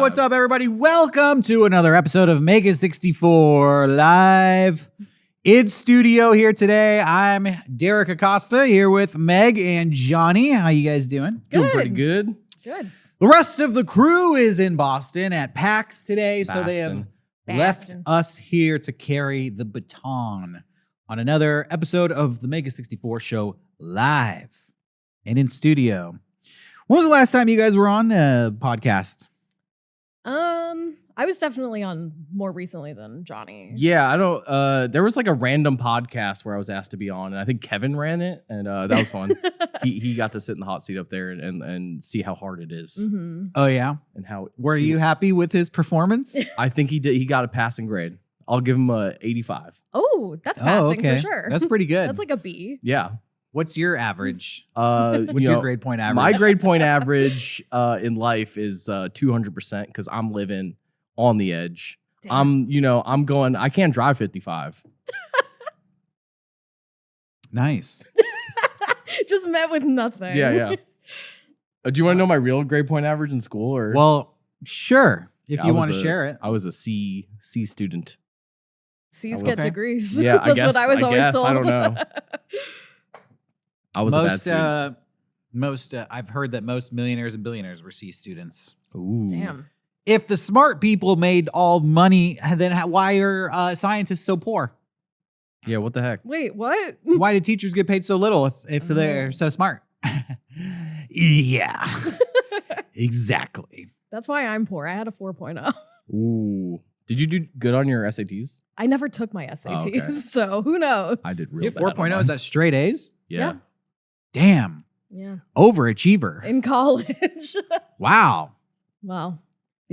what's up, everybody? Welcome to another episode of Mega64 Live. In studio here today, I'm Derrick Acosta here with Meg and Johnny. How you guys doing? Good. Doing pretty good. Good. The rest of the crew is in Boston at PAX today, so they have left us here to carry the baton on another episode of the Mega64 Show live and in studio. When was the last time you guys were on the podcast? I was definitely on more recently than Johnny. Yeah, I don't. There was like a random podcast where I was asked to be on, and I think Kevin ran it, and that was fun. he got to sit in the hot seat up there and see how hard it is. Mm-hmm. Oh yeah, and how were you happy with his performance? I think he did. He got a passing grade. I'll give him a 85. Oh, that's passing for sure. That's pretty good. That's like a B. Yeah. What's your average? What's your grade point average? My grade point average in life is 200% because I'm living on the edge. Damn. I'm going. I can't drive 55. Nice. Just met with nothing. Yeah. Do you want to know my real grade point average in school, or? Well, sure. If Yeah, you want to share it. I was a C student. C's get degrees. Yeah, I That's guess. what I was always told. I don't know. I was a bad student. I've heard that most millionaires and billionaires were C students. Ooh. Damn. If the smart people made all money, then why are scientists so poor? Yeah, what the heck? Wait, what? Why do teachers get paid so little if they're so smart? Yeah, exactly. That's why I'm poor. I had a 4.0. Ooh. Did you do good on your SATs? I never took my SATs, okay. so who knows? I did You real have bad. 4.0, is that straight A's? Yeah. Damn. Yeah. Overachiever. In college. Wow. Well,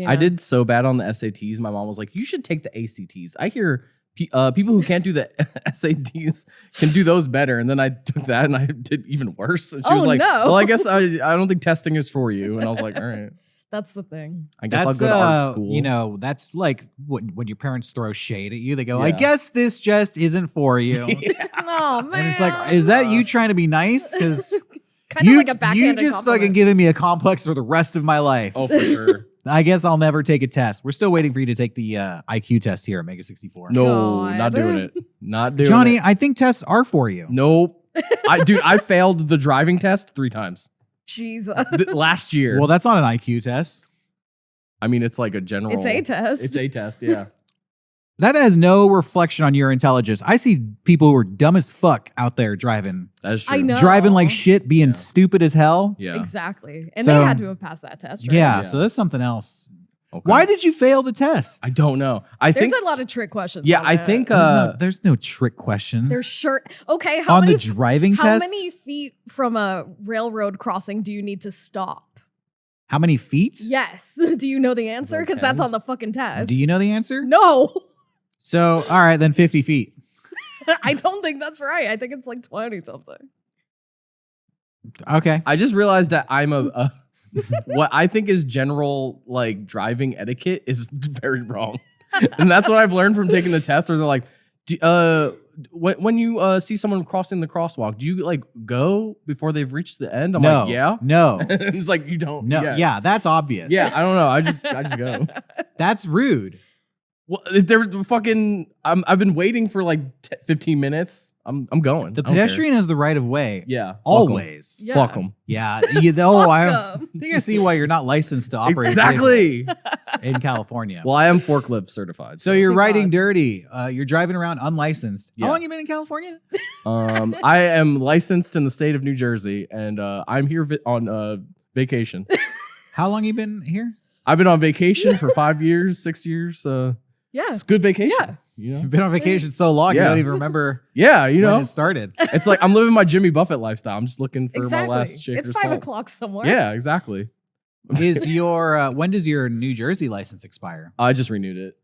I did so bad on the SATs. My mom was like, "You should take the ACTs." I hear people who can't do the SATs can do those better, and then I took that and I did even worse. And she was like, no. "Well, I guess I don't think testing is for you." And I was like, "All right, That's the thing. I guess I'll go to art school." You know, that's like when your parents throw shade at you. They go, Yeah. "I guess this just isn't for you." Yeah. Oh, man. And it's like, is that you trying to be nice? Because Kind of like a backhanded you just compliment. fucking giving me a complex for the rest of my life. Oh, for sure. I guess I'll never take a test. We're still waiting for you to take the IQ test here at Mega64. No, God. not doing it. Not doing Johnny, it. I think tests are for you. Nope. I failed the driving test 3 times Jesus. last year. Well, that's not an IQ test. I mean, it's like a general. It's a test. It's a test. Yeah. That has no reflection on your intelligence. I see people who are dumb as fuck out there driving. That's true. I know. Driving like shit, being Yeah. stupid as hell. Yeah. Exactly. And So- they had to have passed that test, right? Yeah, Yeah. so that's something else. Okay. Why did you fail the test? I don't know. I There's think. a lot of trick questions. Yeah, on I it. think. There's no trick questions. There's short. Okay, how on many the driving how test? many feet from a railroad crossing do you need to stop? How many feet? Yes. Do you know the answer? Like Because that's 10? on the fucking test. Do you know the answer? No. So, all right, then 50 feet. I don't think that's right. I think it's like 20 something. Okay. I just realized that I'm a what I think is general like driving etiquette is very wrong, and that's what I've learned from taking the test. Where they're like, when you see someone crossing the crosswalk, do you like go before they've reached the end? I'm no. like, yeah. No. And it's like you don't. No. Yeah, that's obvious. Yeah, I don't know. I just go. That's rude. Well, if they're fucking. I've been waiting for like 15 minutes. I'm going. The I don't care. pedestrian has the right of way. Yeah. fuck 'em. Always. Yeah. Fuck them. Yeah. You know, I Fuck 'em. think I see why you're not licensed to operate a Exactly. vehicle in California. Well, I am forklift certified. So you're Thank riding God. dirty. You're driving around unlicensed. Yeah. How long you been in California? I am licensed in the state of New Jersey, and I'm here on vacation. How long you been here? I've been on vacation for 5 years, 6 years. Yeah. It's good vacation. Yeah. You know? You've been on vacation so long, you Yeah. don't even remember Yeah, you when know. it started. It's like I'm living my Jimmy Buffett lifestyle. I'm just looking for Exactly. my last shake It's or 5 salt. o'clock somewhere. Yeah, exactly. Is your when does your New Jersey license expire? I just renewed it.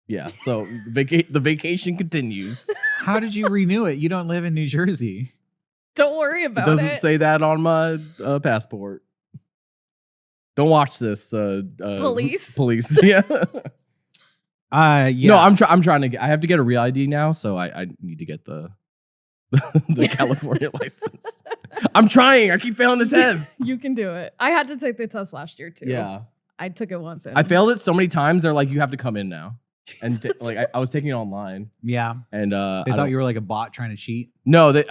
Yeah, so the vacation continues. How did you renew it? You don't live in New Jersey. Don't worry It about doesn't say that on my passport. Don't watch this. Police? Police. Yeah. Yeah. No, I'm trying to get. I have to get a real ID now, so I need to get the California license. I'm trying. I keep failing the test. You can do it. I had to take the test last year too. Yeah. I took it once. I failed it so many times. They're like, you have to come in now. And I was taking it online. Yeah. And they thought you were like a bot trying to cheat. No, they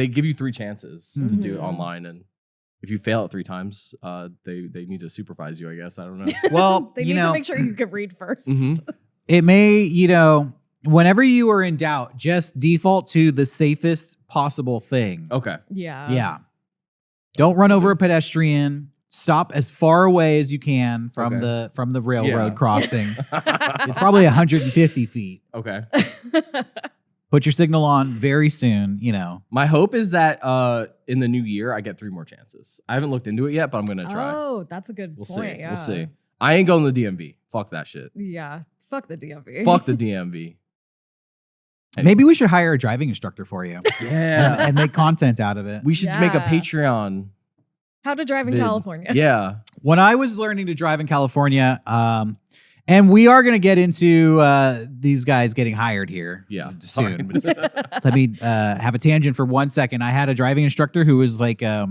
give you 3 chances to do it online, and if you fail it 3 times, they need to supervise you, I guess. I don't know. Well, they need to make sure you can read first. It may, whenever you are in doubt, just default to the safest possible thing. Okay. Yeah. Yeah. Don't run over a pedestrian. Stop as far away as you can from the railroad crossing. It's probably 150 feet. Okay. Put your signal on very soon, My hope is that in the new year, I get 3 more chances. I haven't looked into it yet, but I'm going to try. Oh, that's a good point. See. Yeah. We'll see. I ain't going to the DMV. Fuck that shit. Yeah. Fuck the DMV. Fuck the DMV. Anyway. Maybe we should hire a driving instructor for you. Yeah. and make content out of it. We should make a Patreon. How to drive in California. Yeah. When I was learning to drive in California, and we are going to get into these guys getting hired here soon. Let me have a tangent for 1 second. I had a driving instructor who was like a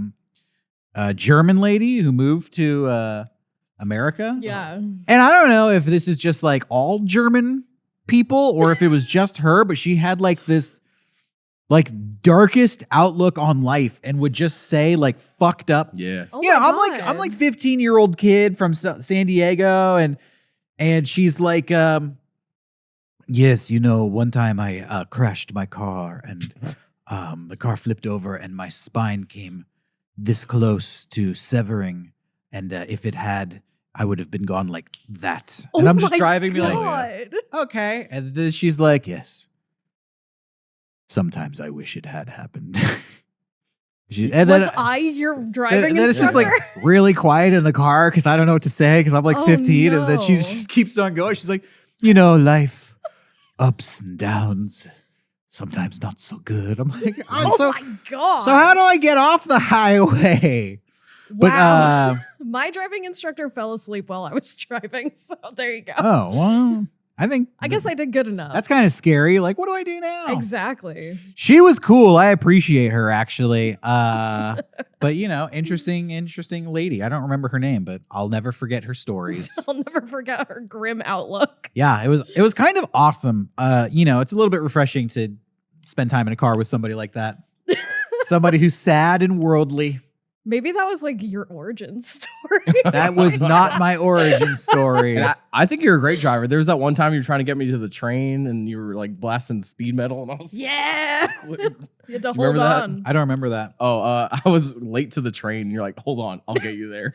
German lady who moved to America. Yeah. And I don't know if this is just like all German people or if it was just her, but she had like this like darkest outlook on life and would just say like fucked up. Yeah. Oh I'm like 15-year-old kid from San Diego and she's like, yes, one time I crashed my car and the car flipped over and my spine came this close to severing. And if it had, I would have been gone like that. And I'm just driving me like, okay. And then she's like, yes. Sometimes I wish it had happened. I your driving then it's just like really quiet in the car because I don't know what to say because I'm like 15 and then she just keeps on going. She's like, life, ups and downs, sometimes not so good. I'm like, my God. So how do I get off the highway? Wow. But my driving instructor fell asleep while I was driving. So there you go. Oh, well, I guess I did good enough. That's kind of scary. Like, what do I do now? Exactly. She was cool. I appreciate her actually. But interesting lady. I don't remember her name, but I'll never forget her stories. I'll never forget her grim outlook. Yeah, it was kind of awesome. It's a little bit refreshing to spend time in a car with somebody like that. Somebody who's sad and worldly. Maybe that was like your origin story. That was not my origin story. And I think you're a great driver. There was that one time you were trying to get me to the train and you were like blasting speed metal and I was you had to hold that? on. I don't remember that. Oh, I was late to the train and you're like, hold on, I'll get you there.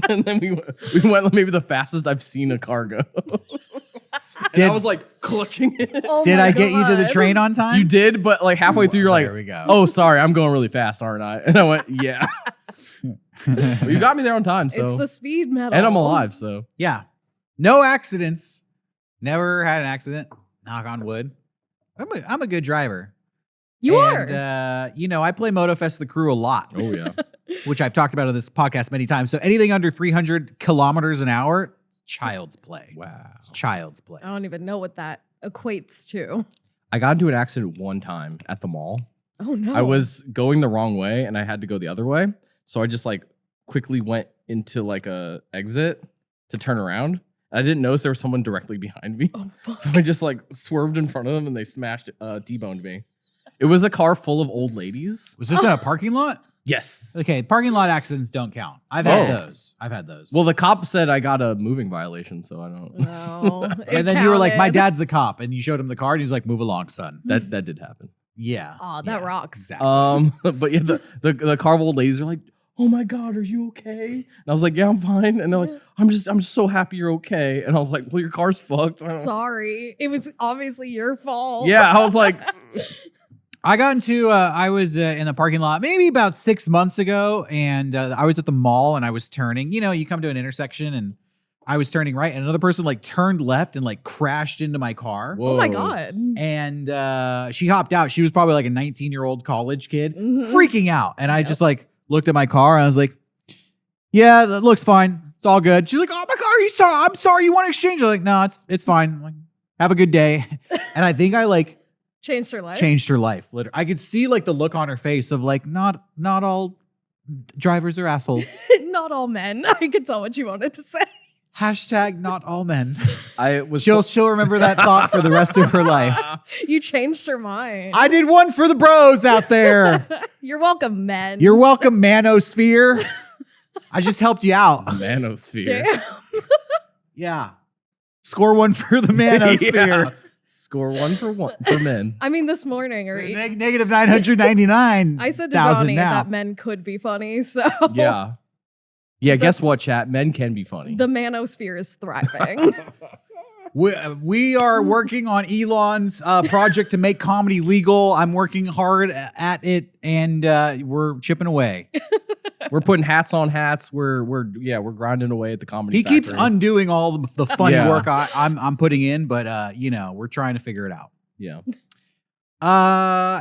And then we went maybe the fastest I've seen a car go. And I was like clutching it. Oh did I get you to the train on time? You did, but like halfway through, you're like, there we go. Oh, sorry, I'm going really fast, aren't I? And I went, yeah. Well, you got me there on time, so it's the speed metal. and I'm alive, so yeah. No accidents. Never had an accident. Knock on wood. I'm a good driver. You are. I play MotoFest the Crew a lot. Oh yeah. Which I've talked about on this podcast many times. So anything under 300 kilometers an hour, it's child's play. Wow. It's child's play. I don't even know what that equates to. I got into an accident one time at the mall. Oh no. I was going the wrong way and I had to go the other way. So I just like quickly went into like a exit to turn around. I didn't notice there was someone directly behind me. Oh, fuck. So I just like swerved in front of them and they smashed, T-boned me. It was a car full of old ladies. Was this in a parking lot? Yes. Okay, parking lot accidents don't count. I've had those. Well, the cop said I got a moving violation, so I don't. No. And then you were like, my dad's a cop. And you showed him the card and he's like, move along, son. That did happen. Yeah. Oh, that rocks. Exactly. But yeah, the car of old ladies are like, oh my God, are you okay? And I was like, yeah, I'm fine. And they're like, I'm just so happy you're okay. And I was like, well, your car's fucked. Sorry. It was obviously your fault. Yeah, I was like, I got into, I was in the parking lot maybe about 6 months ago, and I was at the mall and I was turning. You come to an intersection and I was turning right, and another person like turned left and like crashed into my car. whoa. Oh my God. And she hopped out. She was probably like a 19-year-old college kid, freaking out. And I just like looked at my car and I was like, yeah, that looks fine. It's all good. She's like, oh my God, I'm sorry. You want to exchange? I'm like, no, it's fine. I'm like, have a good day. And I think I like Changed her life. Changed her life. Literally, I could see like the look on her face of like, not all drivers are assholes. Not not all men. I could tell what you wanted to say. Hashtag not all men. She'll remember that thought for the rest of her life. You changed her mind. I did one for the bros out there. You're welcome, men. You're welcome, Manosphere. I just helped you out. Manosphere. Damn. Yeah. Score one for the Manosphere. Yeah. Score one for men. I mean, this morning or Negative 999. I said to Johnny that men could be funny. So yeah. Yeah, guess what, chat? Men can be funny. The manosphere is thriving. We are working on Elon's project to make comedy legal. I'm working hard at it, and we're chipping away. We're putting hats on hats. We're grinding away at the comedy. He factory. keeps undoing all the funny work I'm putting in, but we're trying to figure it out. Yeah.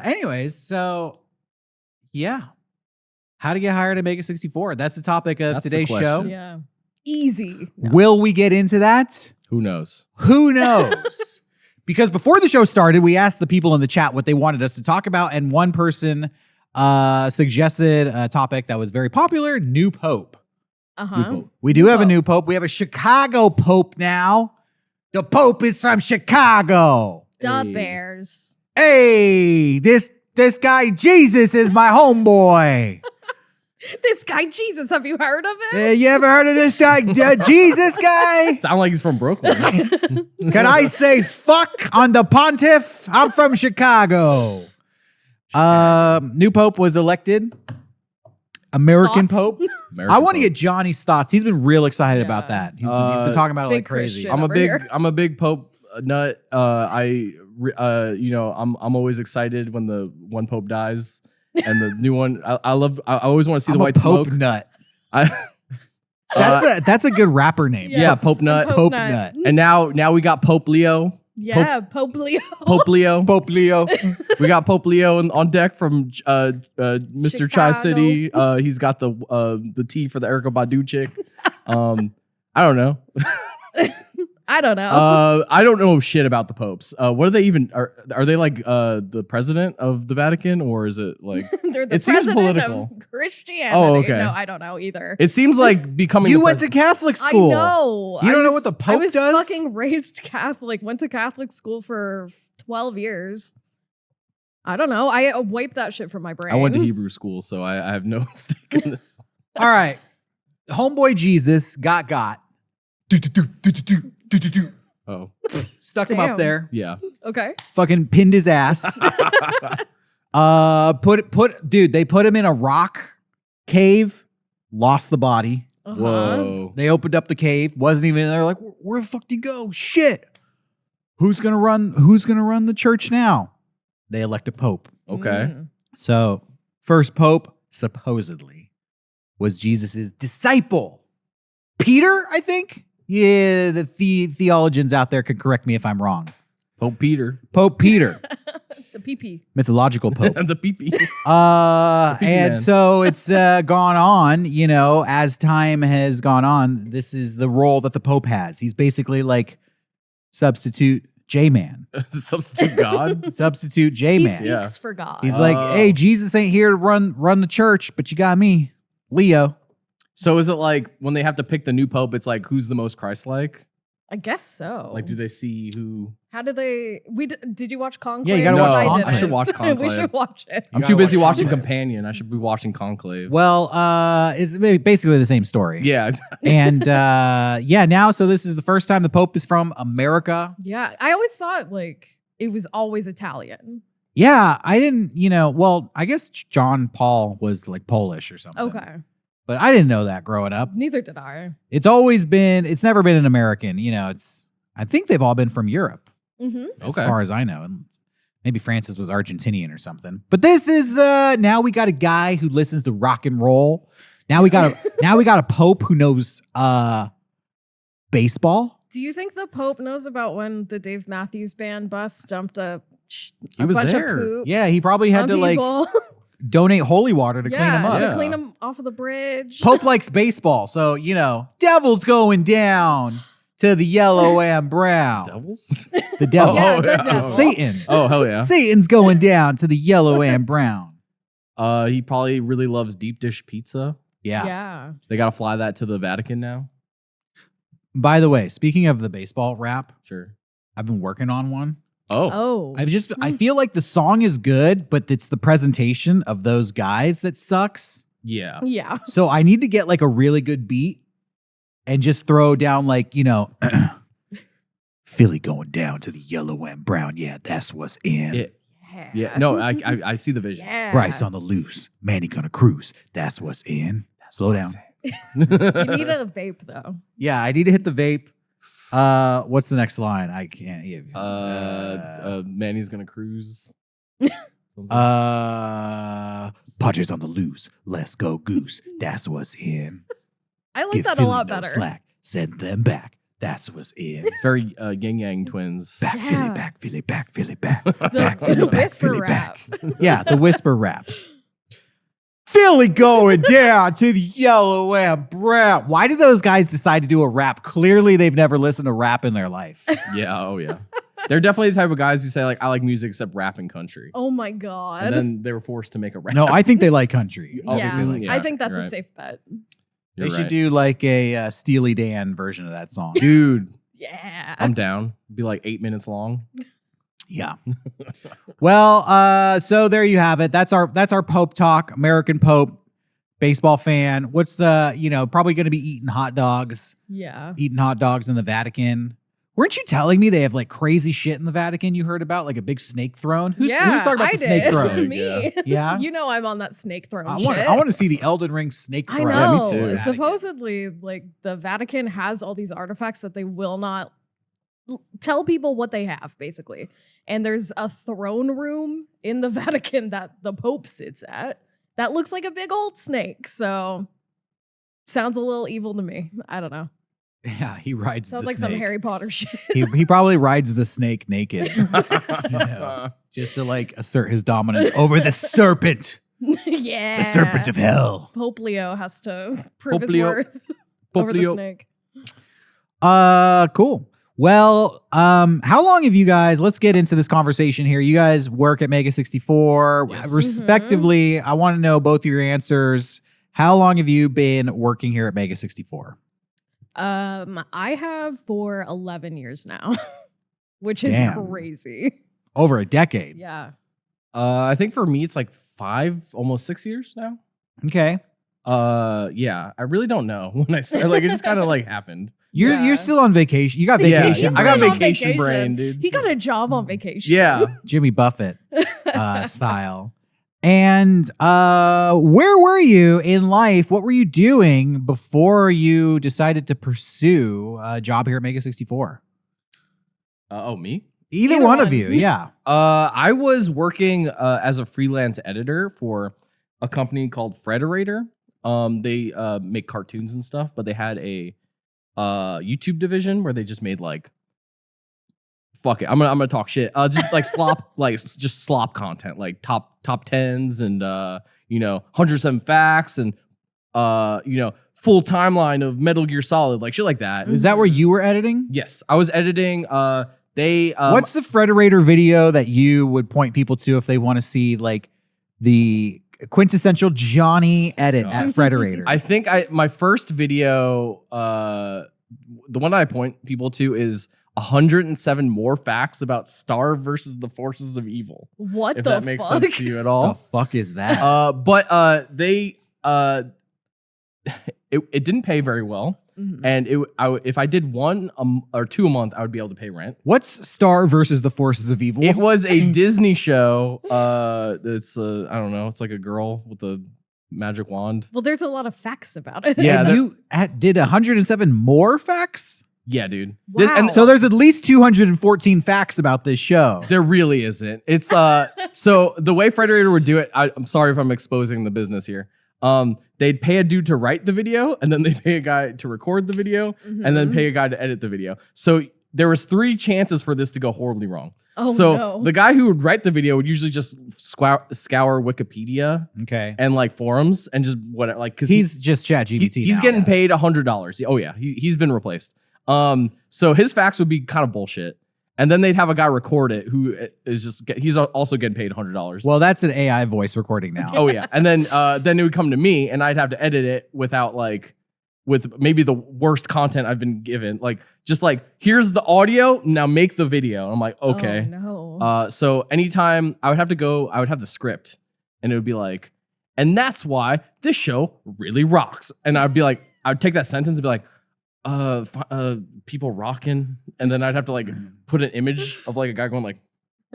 Anyways, so yeah. How to get hired at Mega64. That's the topic of today's show. Yeah. Easy. No. Will we get into that? Who knows? Who knows? Because before the show started, we asked the people in the chat what they wanted us to talk about, and one person suggested a topic that was very popular, new pope. Uh-huh. New pope. We do have a new pope. We have a Chicago pope now. The pope is from Chicago. Duh, Hey. Bears. Hey, this guy Jesus is my homeboy. This guy Jesus, have you heard of him? You ever heard of this guy, Jesus guy? Sound like he's from Brooklyn. Can I say fuck on the pontiff? I'm from Chicago. New pope was elected. American Thoughts? pope. I want to get Johnny's thoughts. He's been real excited about that. He's been talking about it big like crazy. Christian. I'm a big pope nut. I'm always excited when the one pope dies and the new one. I always want to see the white pope smoke. Nut. I That's a good rapper name. yeah, Pope Nut. Pope Nut. And now we got Pope Leo. Yeah, Pope Leo. Pope Leo. Pope Leo. We got Pope Leo on deck from Mr. Chi City. He's got the tea for the Erykah Badu chick. I don't know. I don't know. I don't know shit about the popes. What are they even? Are they like the president of the Vatican, or is it like? They're the it seems president political. of Christianity. Oh, okay. No, I don't know either. It seems like becoming. You the went to Catholic I school. know. You don't know what the Pope I was does? fucking raised Catholic. Went to Catholic school for 12 years. I don't know. I wiped that shit from my brain. I went to Hebrew school, so I have no stake in this. All right. Homeboy Jesus got. Oh, Stuck him up Damn. there. yeah. Okay. Fucking pinned his ass. Dude, they put him in a rock cave, lost the body. Uh-huh. Whoa. They opened up the cave, wasn't even in there. Like, where the fuck did he go? Shit. Who's gonna run the church now? They elect a pope. Okay. Mm. So, first pope, supposedly, was Jesus's disciple. Peter, I think? Yeah, the theologians out there could correct me if I'm wrong. Pope Peter. Pope Peter, The PP. mythological pope. The pee-pee. And man. so it's gone on, as time has gone on, this is the role that the Pope has. He's basically like substitute J-Man. Substitute God. Substitute He J-Man. speaks Yeah. for God. He's like, hey, Jesus ain't here to run the church, but you got me, Leo. So is it like when they have to pick the new pope, it's like who's the most Christ-like? I guess so. Like, do they see who? How did they? Did you watch Conclave? Yeah, you gotta No, watch I Conclave. I should didn't. watch Conclave. We should watch it. I'm gotta too busy watch watching Conclave. Companion. I should be watching Conclave. Well, it's basically the same story. Yeah. And now, so this is the first time the Pope is from America. Yeah, I always thought like it was always Italian. Yeah, I didn't, I guess John Paul was like Polish or something. Okay, But I didn't know that growing up. neither did I. It's never been an American. I think they've all been from Europe, Mm-hmm. as Okay. far as I know. And maybe Francis was Argentinian or something. But this is, now we got a guy who listens to rock and roll. Now we got a Pope who knows baseball. Do you think the Pope knows about when the Dave Matthews Band bus dumped a He was bunch there. of poop Yeah, he probably had on to like people? donate holy water to clean him up. to Yeah. clean them off of the bridge. Pope likes baseball, so devil's going down to the yellow and brown. Devils? The devil, Yeah, the yeah. devil. Satan. Oh, hell yeah. Satan's going down to the yellow and brown. He probably really loves deep dish pizza. Yeah. Yeah. They got to fly that to the Vatican now. By the way, speaking of the baseball rap, Sure. I've been working on one. Oh. I feel like the song is good, but it's the presentation of those guys that sucks. Yeah. Yeah. So I need to get like a really good beat and just throw down like, Philly going down to the yellow and brown. Yeah, that's what's in. Yeah. No, I see the vision. Yeah. Bryce on the loose. Manny gonna cruise. That's what's in. Slow down. You need a vape though. Yeah, I need to hit the vape. What's the next line? I can't. Manny's gonna cruise. Padres on the loose. Let's go goose. That's what's in. I like Give that Philly a lot no better. slack. Send them back. That's what's in. It's very Yin Yang Twins. Back, Yeah. Philly, back, Philly, back, Philly, back. The Back, Philly, back, whisper Philly, rap. back. Yeah, the whisper rap. Philly going down to the yellow and brown. Why did those guys decide to do a rap? Clearly, they've never listened to rap in their life. Yeah. Oh yeah. They're definitely the type of guys who say like, I like music except rap and country. Oh my God. And then they were forced to make a rap. No, I think they like country. Oh, yeah. really? I think that's You're a right. safe bet. They You're should right. do like a Steely Dan version of that song. Dude, Yeah. I'm down. Be like 8 minutes long. Yeah. Well, so there you have it. That's our Pope talk. American Pope, baseball fan. What's probably going to be eating hot dogs in the Vatican. Weren't you telling me they have like crazy shit in the Vatican you heard about, like a big snake throne? Who's talking about I the snake did. throne? Me. Yeah. You know I'm on that snake throne I shit. want to see the Elden Ring snake I throne. know. Yeah, me too. Vatican. Supposedly, like the Vatican has all these artifacts that they will not tell people what they have, basically. And there's a throne room in the Vatican that the Pope sits at that looks like a big old snake. So sounds a little evil to me. I don't know. Yeah, he rides Sounds the like snake. some Harry Potter shit. He probably rides the snake naked, just to like assert his dominance over the serpent, Yeah. the serpent of hell. Pope Leo has to prove his Leo. worth over the Leo. snake. Cool. Well, how long have you guys, let's get into this conversation here. You guys work at Mega64, Yes. respectively. I want to know both your answers. How long have you been working here at Mega64? I have for 11 years now, which is Damn. crazy. Over a decade. Yeah. I think for me, it's like 5, almost 6 years now. Okay. Yeah, I really don't know when I started. Like, it just kind of like happened. You're still on vacation. You got Yeah, vacation. I got brain. vacation brain, dude. He got a job on vacation. Yeah. Jimmy Buffett style. And where were you in life? What were you doing before you decided to pursue a job here at Mega64? Me? Either one of you, yeah. I was working as a freelance editor for a company called Frederator. They make cartoons and stuff, but they had a YouTube division where they just made like, fuck it, I'm gonna talk shit. Just like slop, just slop content, like top tens and 107 facts and full timeline of Metal Gear Solid, like shit like that. Is that where you were editing? Yes, I was editing. What's the Frederator video that you would point people to if they want to see like the quintessential Johnny edit at Frederator? I think my first video, the one I point people to is 107 more facts about Star versus the Forces of Evil. What If the that makes fuck? sense to you at the all. fuck is that? It didn't pay very well, Mhm. and if I did one or two a month, I would be able to pay rent. What's Star versus the Forces of Evil? It was a Disney show. It's I don't know. It's like a girl with a magic wand. Well, there's a lot of facts about it. Yeah, And there- you did 107 more facts? Yeah, dude. Wow. And So there's at least 214 facts about this show. there really isn't. It's so the way Frederator would do it. I'm sorry if I'm exposing the business here. They'd pay a dude to write the video, and then they'd pay a guy to record the video, and then Mhm. pay a guy to edit the video. So there was 3 chances for this to go horribly wrong. Oh, so no. the guy who would write the video would usually just scour Wikipedia Okay. and like forums and just whatever, like because He's just ChatGPT. he's now. getting paid $100. Oh yeah, he's been replaced. So his facts would be kind of bullshit. And then they'd have a guy record it who is he's also getting paid $100. Well, that's an AI voice recording now. Oh yeah. And then it would come to me and I'd have to edit it with maybe the worst content I've been given. Like, just like, here's the audio, now make the video. I'm like, okay. Oh, no. So anytime I would have the script and it would be like, and that's why this show really rocks. And I'd be like, I'd take that sentence and be like, people rocking. And then I'd have to like put an image of like a guy going like,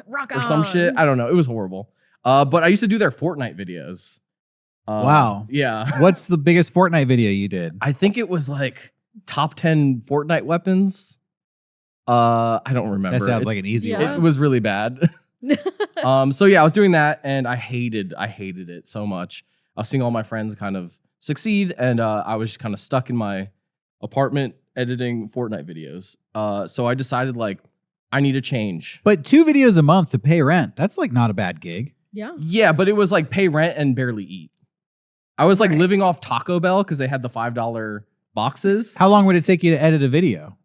rock or some shit. I don't know. It was horrible. But I used to do their Fortnite videos. Wow. Yeah. What's the biggest Fortnite video you did? I think it was like top 10 Fortnite weapons. I don't remember. That sounds like an easy yeah. one. It was really bad. So yeah, I was doing that and I hated it so much. I was seeing all my friends kind of succeed and I was kind of stuck in my apartment editing Fortnite videos. So I decided like I need a change. But 2 videos a month to pay rent. That's like not a bad gig. Yeah. Yeah, but it was like pay rent and barely eat. I was like living off Taco Bell because they had the $5 boxes. How long would it take you to edit a video?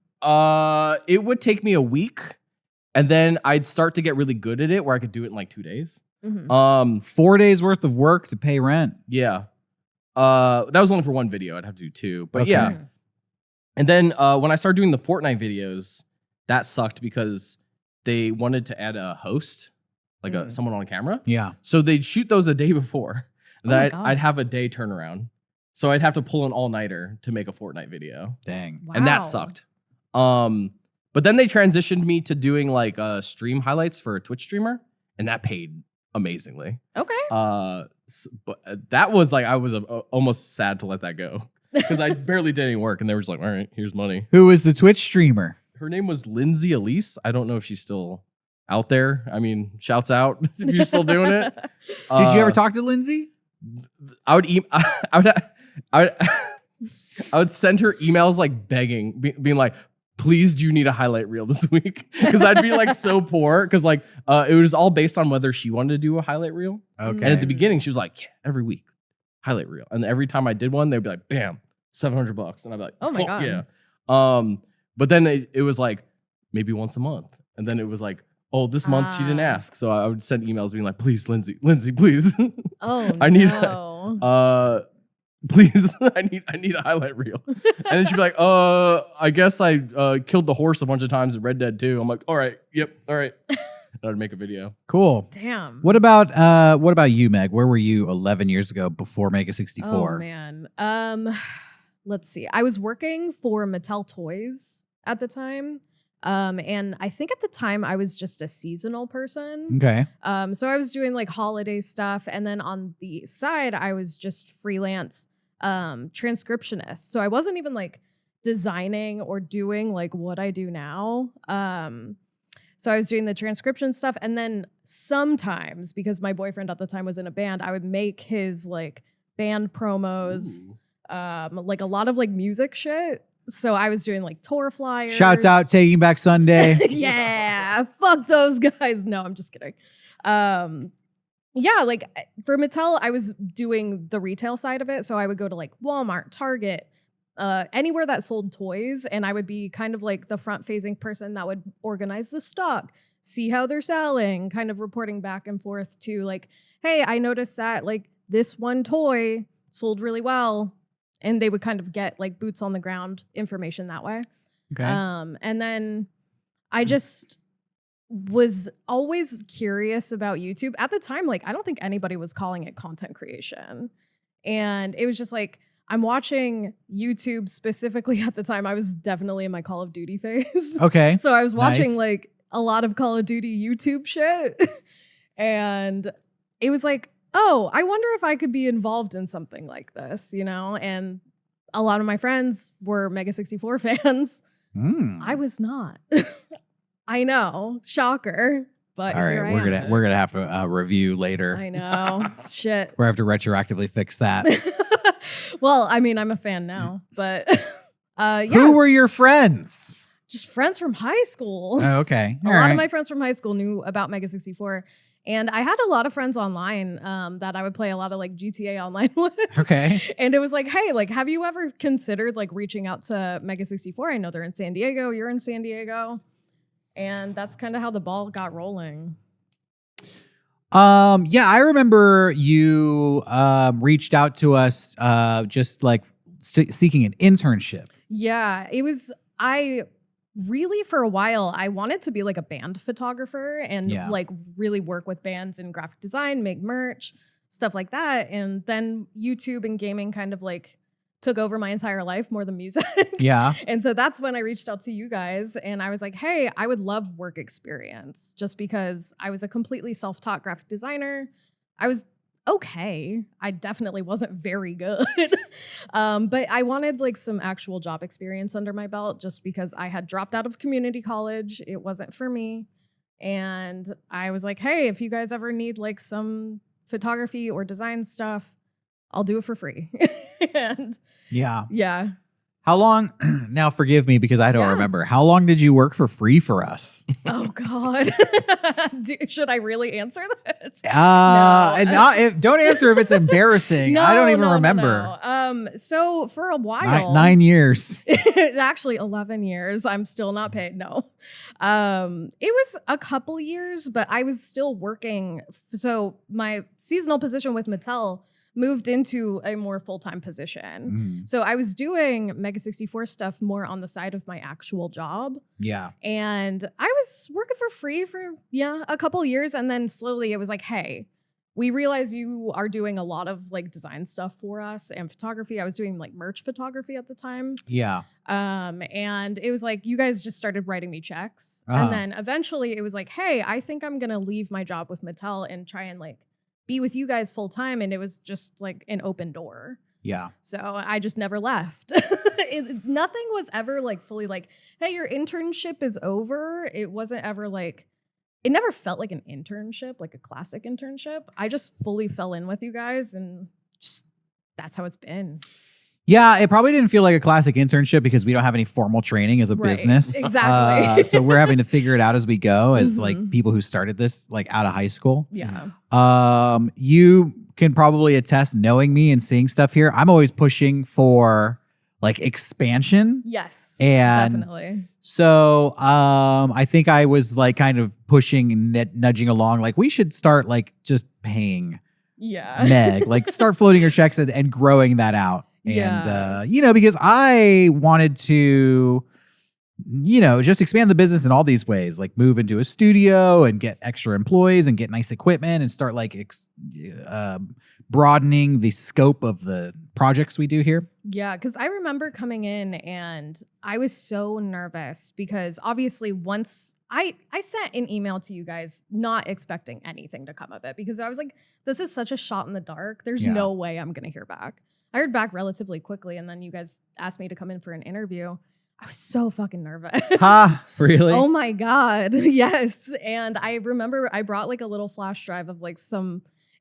It would take me a week, and then I'd start to get really good at it where I could do it in like 2 days. Mm-hmm. 4 days worth of work to pay rent. Yeah. That was only for one video. I'd have to do 2, but Okay. yeah. And then when I started doing the Fortnite videos, that sucked because they wanted to add a host, like someone on camera. Yeah. So they'd shoot those a day before. And then God. I'd have a day turnaround. So I'd have to pull an all-nighter to make a Fortnite video. Dang. Wow. And that sucked. But then they transitioned me to doing like stream highlights for a Twitch streamer, and that paid amazingly. Okay. But that was like I was almost sad to let that go because I barely did any work, and they were just like, "All right, here's money." Who was the Twitch streamer? Her name was Lindsay Elise. I don't know if she's still out there. I mean, shouts out if you're still doing it. Did you ever talk to Lindsay? I would send her emails like begging, being like, please, do you need a highlight reel this week? Because I'd be like so poor. Because like it was all based on whether she wanted to do a highlight reel. Okay. And at the beginning, she was like, yeah, every week, highlight reel. And every time I did one, they'd be like, bam, $700. And I'd be like, Oh my God. yeah. But then it was like maybe once a month. And then it was like, oh, this month she didn't ask. So I would send emails being like, please, Lindsay, please. Oh, I need no. please, I need a highlight reel. And then she'd be like, I guess I killed the horse a bunch of times in Red Dead 2. I'm like, all right, yep, all right. And I'd make a video. Cool. Damn. What about you, Meg? Where were you 11 years ago before Mega64? Oh man. Let's see. I was working for Mattel Toys at the time. And I think at the time I was just a seasonal person. Okay. So I was doing like holiday stuff, and then on the side I was just freelance transcriptionist. So I wasn't even like designing or doing like what I do now. So I was doing the transcription stuff, and then sometimes, because my boyfriend at the time was in a band, I would make his like band promos, like a lot of like music shit. So I was doing like tour flyers. Shouts out Taking Back Sunday. Yeah, fuck those guys. No, I'm just kidding. Yeah, like for Mattel, I was doing the retail side of it. So I would go to like Walmart, Target, anywhere that sold toys. And I would be kind of like the front-facing person that would organize the stock, see how they're selling, kind of reporting back and forth to like, hey, I noticed that like this one toy sold really well. And they would kind of get like boots on the ground information that way. Okay. And then I just was always curious about YouTube. At the time, like I don't think anybody was calling it content creation. And it was just like, I'm watching YouTube specifically at the time. I was definitely in my Call of Duty phase. Okay. So I was watching Nice. like a lot of Call of Duty YouTube shit. And it was like, oh, I wonder if I could be involved in something like this, you know? And a lot of my friends were Mega64 fans. I was not. I know, shocker. But All here right, I am. we're gonna have to review later. I know, shit. We're gonna have to retroactively fix that. Well, I mean, I'm a fan now, but yeah, Who were your friends? just friends from high school. Oh, okay. A All lot right. of my friends from high school knew about Mega64. And I had a lot of friends online that I would play a lot of like GTA online with. Okay. And it was like, hey, like, have you ever considered like reaching out to Mega64? I know they're in San Diego. You're in San Diego. And that's kind of how the ball got rolling. Yeah, I remember you reached out to us just like seeking an internship. Yeah, I really, for a while, I wanted to be like a band photographer and like really work with bands in graphic design, make merch, stuff like that. And then YouTube and gaming kind of like took over my entire life more than music. Yeah. And so that's when I reached out to you guys and I was like, hey, I would love work experience just because I was a completely self-taught graphic designer. I was okay. I definitely wasn't very good. But I wanted like some actual job experience under my belt just because I had dropped out of community college. It wasn't for me. And I was like, hey, if you guys ever need like some photography or design stuff, I'll do it for free. And yeah. How long? Now, forgive me because I don't remember. How long did you work for free for us? Oh God. Should I really answer this? No. Don't answer if it's embarrassing. I don't even remember. No. So for a while, 9 years. Actually 11 years. I'm still not paid. No. It was a couple years, but I was still working. So my seasonal position with Mattel moved into a more full-time position. So I was doing Mega64 stuff more on the side of my actual job. Yeah. And I was working for free for, a couple years. And then slowly it was like, hey, we realize you are doing a lot of like design stuff for us and photography. I was doing like merch photography at the time. Yeah. And it was like, you guys just started writing me checks. And then eventually it was like, hey, I think I'm going to leave my job with Mattel and try and like be with you guys full time. And it was just like an open door. Yeah. So I just never left. Nothing was ever like fully like, hey, your internship is over. It wasn't ever like, it never felt like an internship, like a classic internship. I just fully fell in with you guys and just that's how it's been. Yeah, it probably didn't feel like a classic internship because we don't have any formal training as a business. Exactly. So we're having to figure it out as we go as like people who started this like out of high school. Yeah. You can probably attest knowing me and seeing stuff here. I'm always pushing for like expansion. Yes, and definitely. So I think I was like kind of pushing, nudging along. Like we should start like just paying Meg, like start floating her checks and growing that out. And, because I wanted to, just expand the business in all these ways, like move into a studio and get extra employees and get nice equipment and start like broadening the scope of the projects we do here. Yeah, because I remember coming in and I was so nervous because obviously once I sent an email to you guys not expecting anything to come of it because I was like, this is such a shot in the dark. There's no way I'm going to hear back. I heard back relatively quickly, and then you guys asked me to come in for an interview. I was so fucking nervous. Really? Oh my God. Yes. And I remember I brought like a little flash drive of like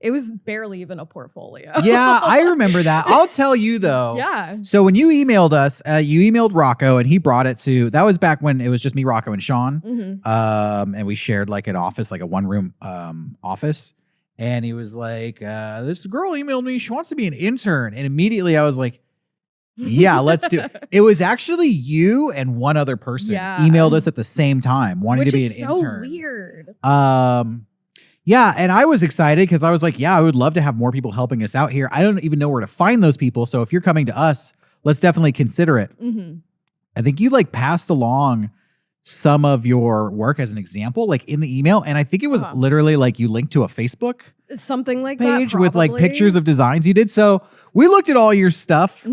it was barely even a portfolio. Yeah, I remember that. I'll tell you though. Yeah. So when you emailed us, you emailed Rocco and he brought it to, that was back when it was just me, Rocco, and Sean. And we shared like an office, like a one-room office. And he was like, this girl emailed me. She wants to be an intern. And immediately I was like, yeah, let's do it. It was actually you and one other person emailed us at the same time wanting to be an intern. So weird. Yeah. And I was excited because I was like, I would love to have more people helping us out here. I don't even know where to find those people. So if you're coming to us, let's definitely consider it. I think you like passed along some of your work as an example, like in the email. And I think it was literally like you linked to a Facebook something like page that, with like pictures of designs you did. So we looked at all your stuff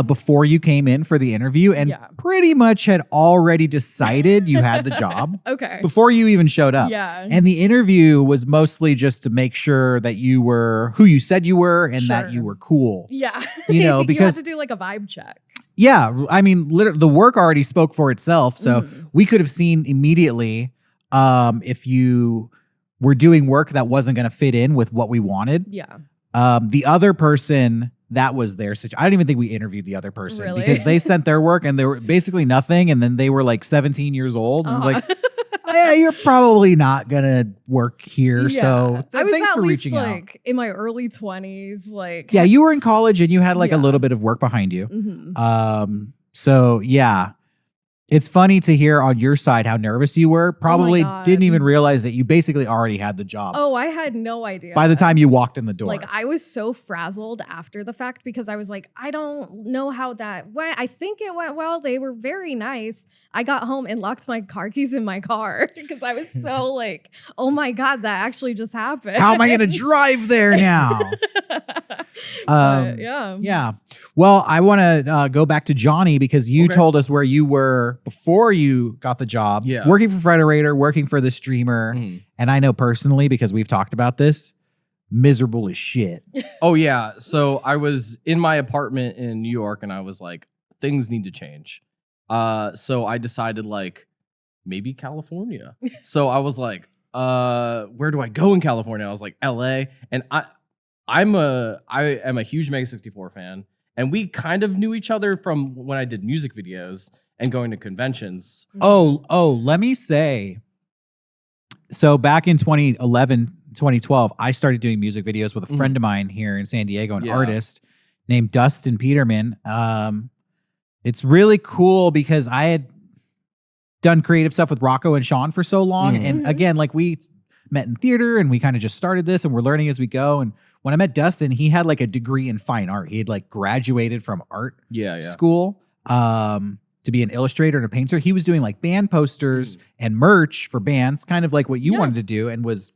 before you came in for the interview and pretty much had already decided you had the job before you even showed up. Yeah. And the interview was mostly just to make sure that you were who you said you were and that you were cool. Yeah. Because you had to do like a vibe check. Yeah, I mean, literally, the work already spoke for itself. So we could have seen immediately if you were doing work that wasn't going to fit in with what we wanted. Yeah. The other person that was their situation. I don't even think we interviewed the other person because they sent their work and they were basically nothing. And then they were like 17 years old. And it's like, you're probably not going to work here. So thanks for reaching out. Like in my early 20s, like. Yeah, you were in college and you had like a little bit of work behind you. So yeah. It's funny to hear on your side how nervous you were. Probably God. didn't even realize that you basically already had the job. Oh, I had no idea. By the time you walked in the door. Like, I was so frazzled after the fact because I was like, I don't know how that went. I think it went well. They were very nice. I got home and locked my car keys in my car because I was so like, oh my God, that actually just happened. How am I going to drive there now? But, yeah. Yeah. Well, I want to go back to Johnny because you told us where you were before you got the job. Yeah. Working for Frederator, working for the streamer. And I know personally, because we've talked about this, miserable as shit. Oh, yeah. So I was in my apartment in New York and I was like, things need to change. So I decided like maybe California. So I was like, where do I go in California? I was like, LA. And I am a huge Mega64 fan. And we kind of knew each other from when I did music videos and going to conventions. Oh, let me say. So back in 2011, 2012, I started doing music videos with a friend of mine here in San Diego, an artist named Dustin Peterman. It's really cool because I had done creative stuff with Rocco and Sean for so long. And again, like we met in theater and we kind of just started this and we're learning as we go. And when I met Dustin, he had like a degree in fine art. He had like graduated from art school to be an illustrator and a painter. He was doing like band posters and merch for bands, kind of like what you wanted to do, and was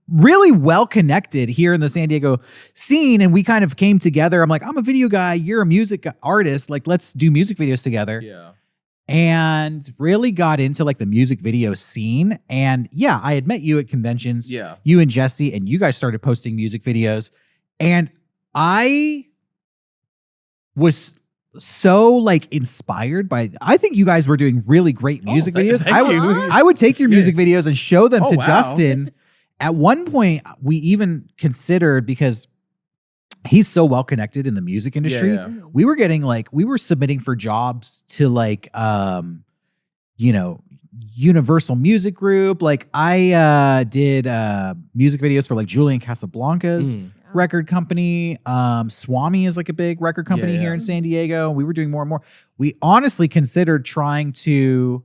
really well connected here in the San Diego scene. And we kind of came together. I'm like, I'm a video guy. You're a music artist. Like, let's do music videos together. Yeah. And really got into like the music video scene. And yeah, I had met you at conventions. Yeah. You and Jesse, and you guys started posting music videos. And I was so like inspired by, I think you guys were doing really great music videos. I would take your music videos and show them to Dustin. At one point, we even considered, because he's so well connected in the music industry. We were getting like, we were submitting for jobs to like, you know, Universal Music Group. Like I did music videos for like Julian Casablanca's record company. Swami is like a big record company here in San Diego. We were doing more and more. We honestly considered trying to,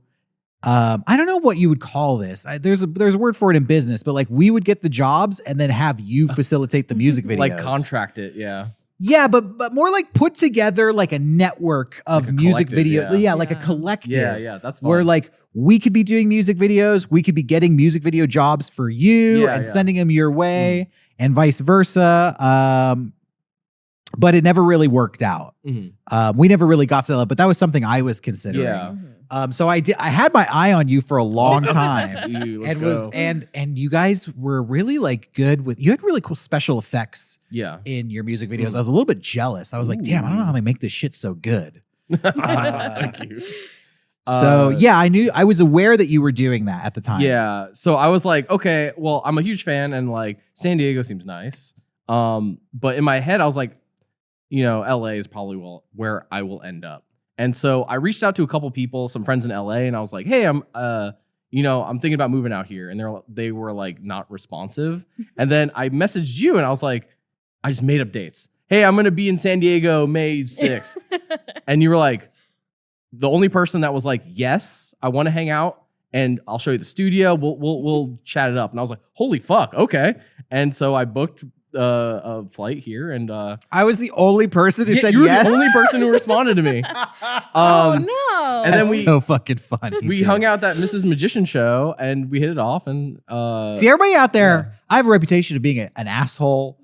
I don't know what you would call this. There's a word for it in business, but like we would get the jobs and then have you facilitate the music videos. Like contract it, Yeah, but more like put together like a network of like music video. Yeah, like a collective. Yeah, that's fun. Where like we could be doing music videos, we could be getting music video jobs for you and sending them your way and vice versa. But it never really worked out. We never really got to that, but that was something I was considering. Yeah. So I had my eye on you for a long time. And and you guys were really like good with, you had really cool special effects in your music videos. I was a little bit jealous. I was like, damn, I don't know how they make this shit so good. Thank you. So yeah, I was aware that you were doing that at the time. Yeah. So I was like, okay, well, I'm a huge fan and like San Diego seems nice. But in my head, I was like, you know, LA is probably where I will end up. And so I reached out to a couple people, some friends in LA, and I was like, hey, I'm thinking about moving out here. And they were like not responsive. And then I messaged you and I was like, I just made up dates. Hey, I'm going to be in San Diego May 6th. And you were like, the only person that was like, yes, I want to hang out and I'll show you the studio. We'll chat it up. And I was like, holy fuck. Okay. And so I booked a flight here, and I was the only person who said you were yes. the only person who responded to me. Oh no! And That's then so fucking funny. We hung out at that Mrs. Magician show, and we hit it off. And see, everybody out there, I have a reputation of being an asshole,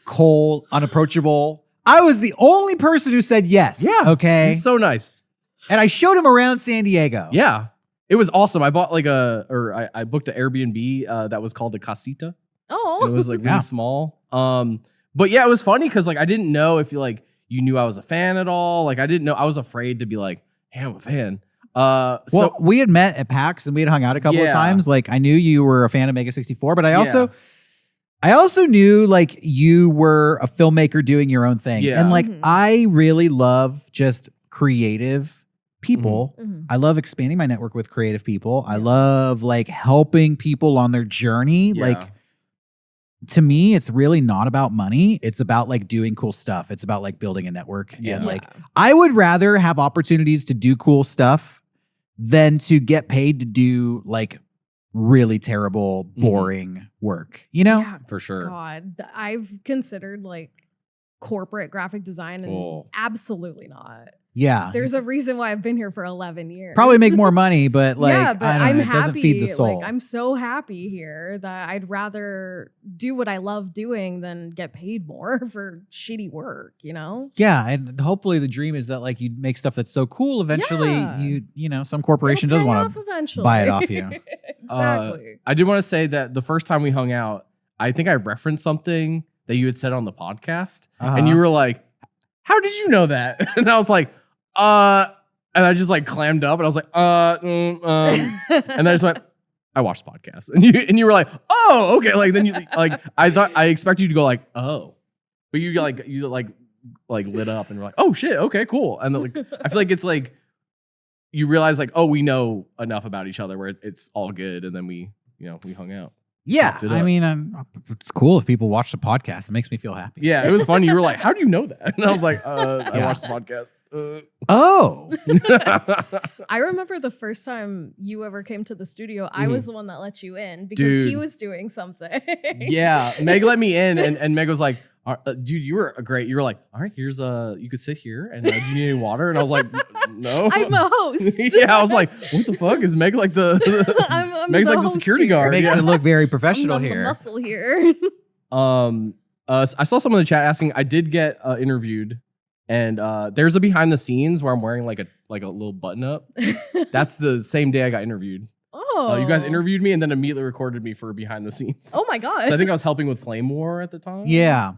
cold, unapproachable. I was the only person who said yes. Yeah. Okay. It was so nice. And I showed him around San Diego. Yeah. It was awesome. I bought like I booked an Airbnb that was called the Casita. Oh. And it was like really small. But yeah, it was funny because like I didn't know if you knew I was a fan at all. Like I didn't know. I was afraid to be like, hey, I'm a fan. Well, we had met at PAX and we had hung out a couple of times. Like I knew you were a fan of Mega64, but I also knew like you were a filmmaker doing your own thing. Yeah. And like I really love just creative people. I love expanding my network with creative people. I love like helping people on their journey. Like to me, it's really not about money. It's about like doing cool stuff. It's about like building a network. Yeah. And like, I would rather have opportunities to do cool stuff than to get paid to do like really terrible, boring work, you know? Yeah, For sure. God, I've considered like corporate graphic design and absolutely not. Yeah. There's a reason why I've been here for 11 years. Probably make more money, but like, yeah, but I don't I'm know, it happy. doesn't feed the soul. Like, I'm so happy here that I'd rather do what I love doing than get paid more for shitty work, you know? Yeah, and hopefully the dream is that like you make stuff that's so cool. Eventually, Yeah. you know, some corporation does want to buy it off you. Exactly. I did want to say that the first time we hung out, I think I referenced something that you had said on the podcast, and you were like, "How did you know that?" And I was like, and I just like clammed up, and I was like, and I just went, "I watched the podcast," and you were like, "Oh, okay." Like then you like I expected you to go like, "Oh," but you like lit up and were like, "Oh shit, okay, cool." And then, like I feel like it's like you realize like, oh, we know enough about each other where it's all good, and then we hung out. Yeah, I mean, it's cool if people watch the podcast. It makes me feel happy. Yeah, it was funny. You were like, "How do you know that?" And I was like, "I watched the podcast." Oh, I remember the first time you ever came to the studio, I was the one that let you in because Dude. he was doing something. Yeah, Meg let me in, and Meg was like, "Dude, you were great." You were like, "All right, here's you could sit here, and do you need any water?" And I was like, "No, I'm the host." Yeah, I was like, "What the fuck is Meg like the?" I'm Meg's like the host security here. guard. makes it look very professional I'm the here. muscle here. I saw someone in the chat asking. I did get interviewed, and there's a behind the scenes where I'm wearing like a little button up. That's the same day I got interviewed. Oh, You guys interviewed me and then immediately recorded me for behind the scenes. Oh my god! So I think I was helping with Flame War at the time. Yeah.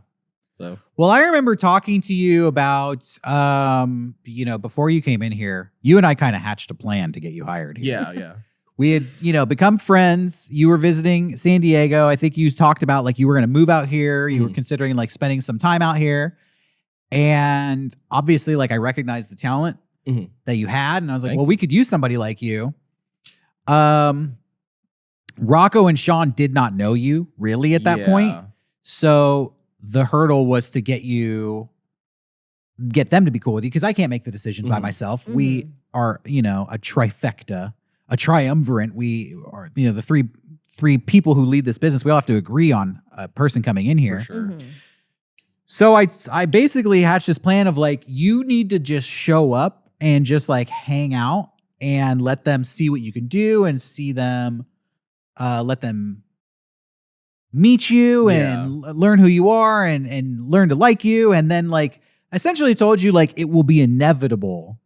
So Well, I remember talking to you about, before you came in here, you and I kind of hatched a plan to get you hired here. yeah. We had, become friends. You were visiting San Diego. I think you talked about like you were going to move out here. You were considering like spending some time out here. And obviously, like I recognized the talent that you had. And I was like, we could use somebody like you. Rocco and Sean did not know you really at that point. So the hurdle was to get them to be cool with you because I can't make the decisions by myself. We are, a trifecta, a triumvirate. We are, the three people who lead this business. We all have to agree on a person coming in here. For sure. So I basically hatched this plan of like, you need to just show up and just like hang out and let them see what you can do and see them, let them meet you and learn who you are and learn to like you. And then like essentially told you like it will be inevitable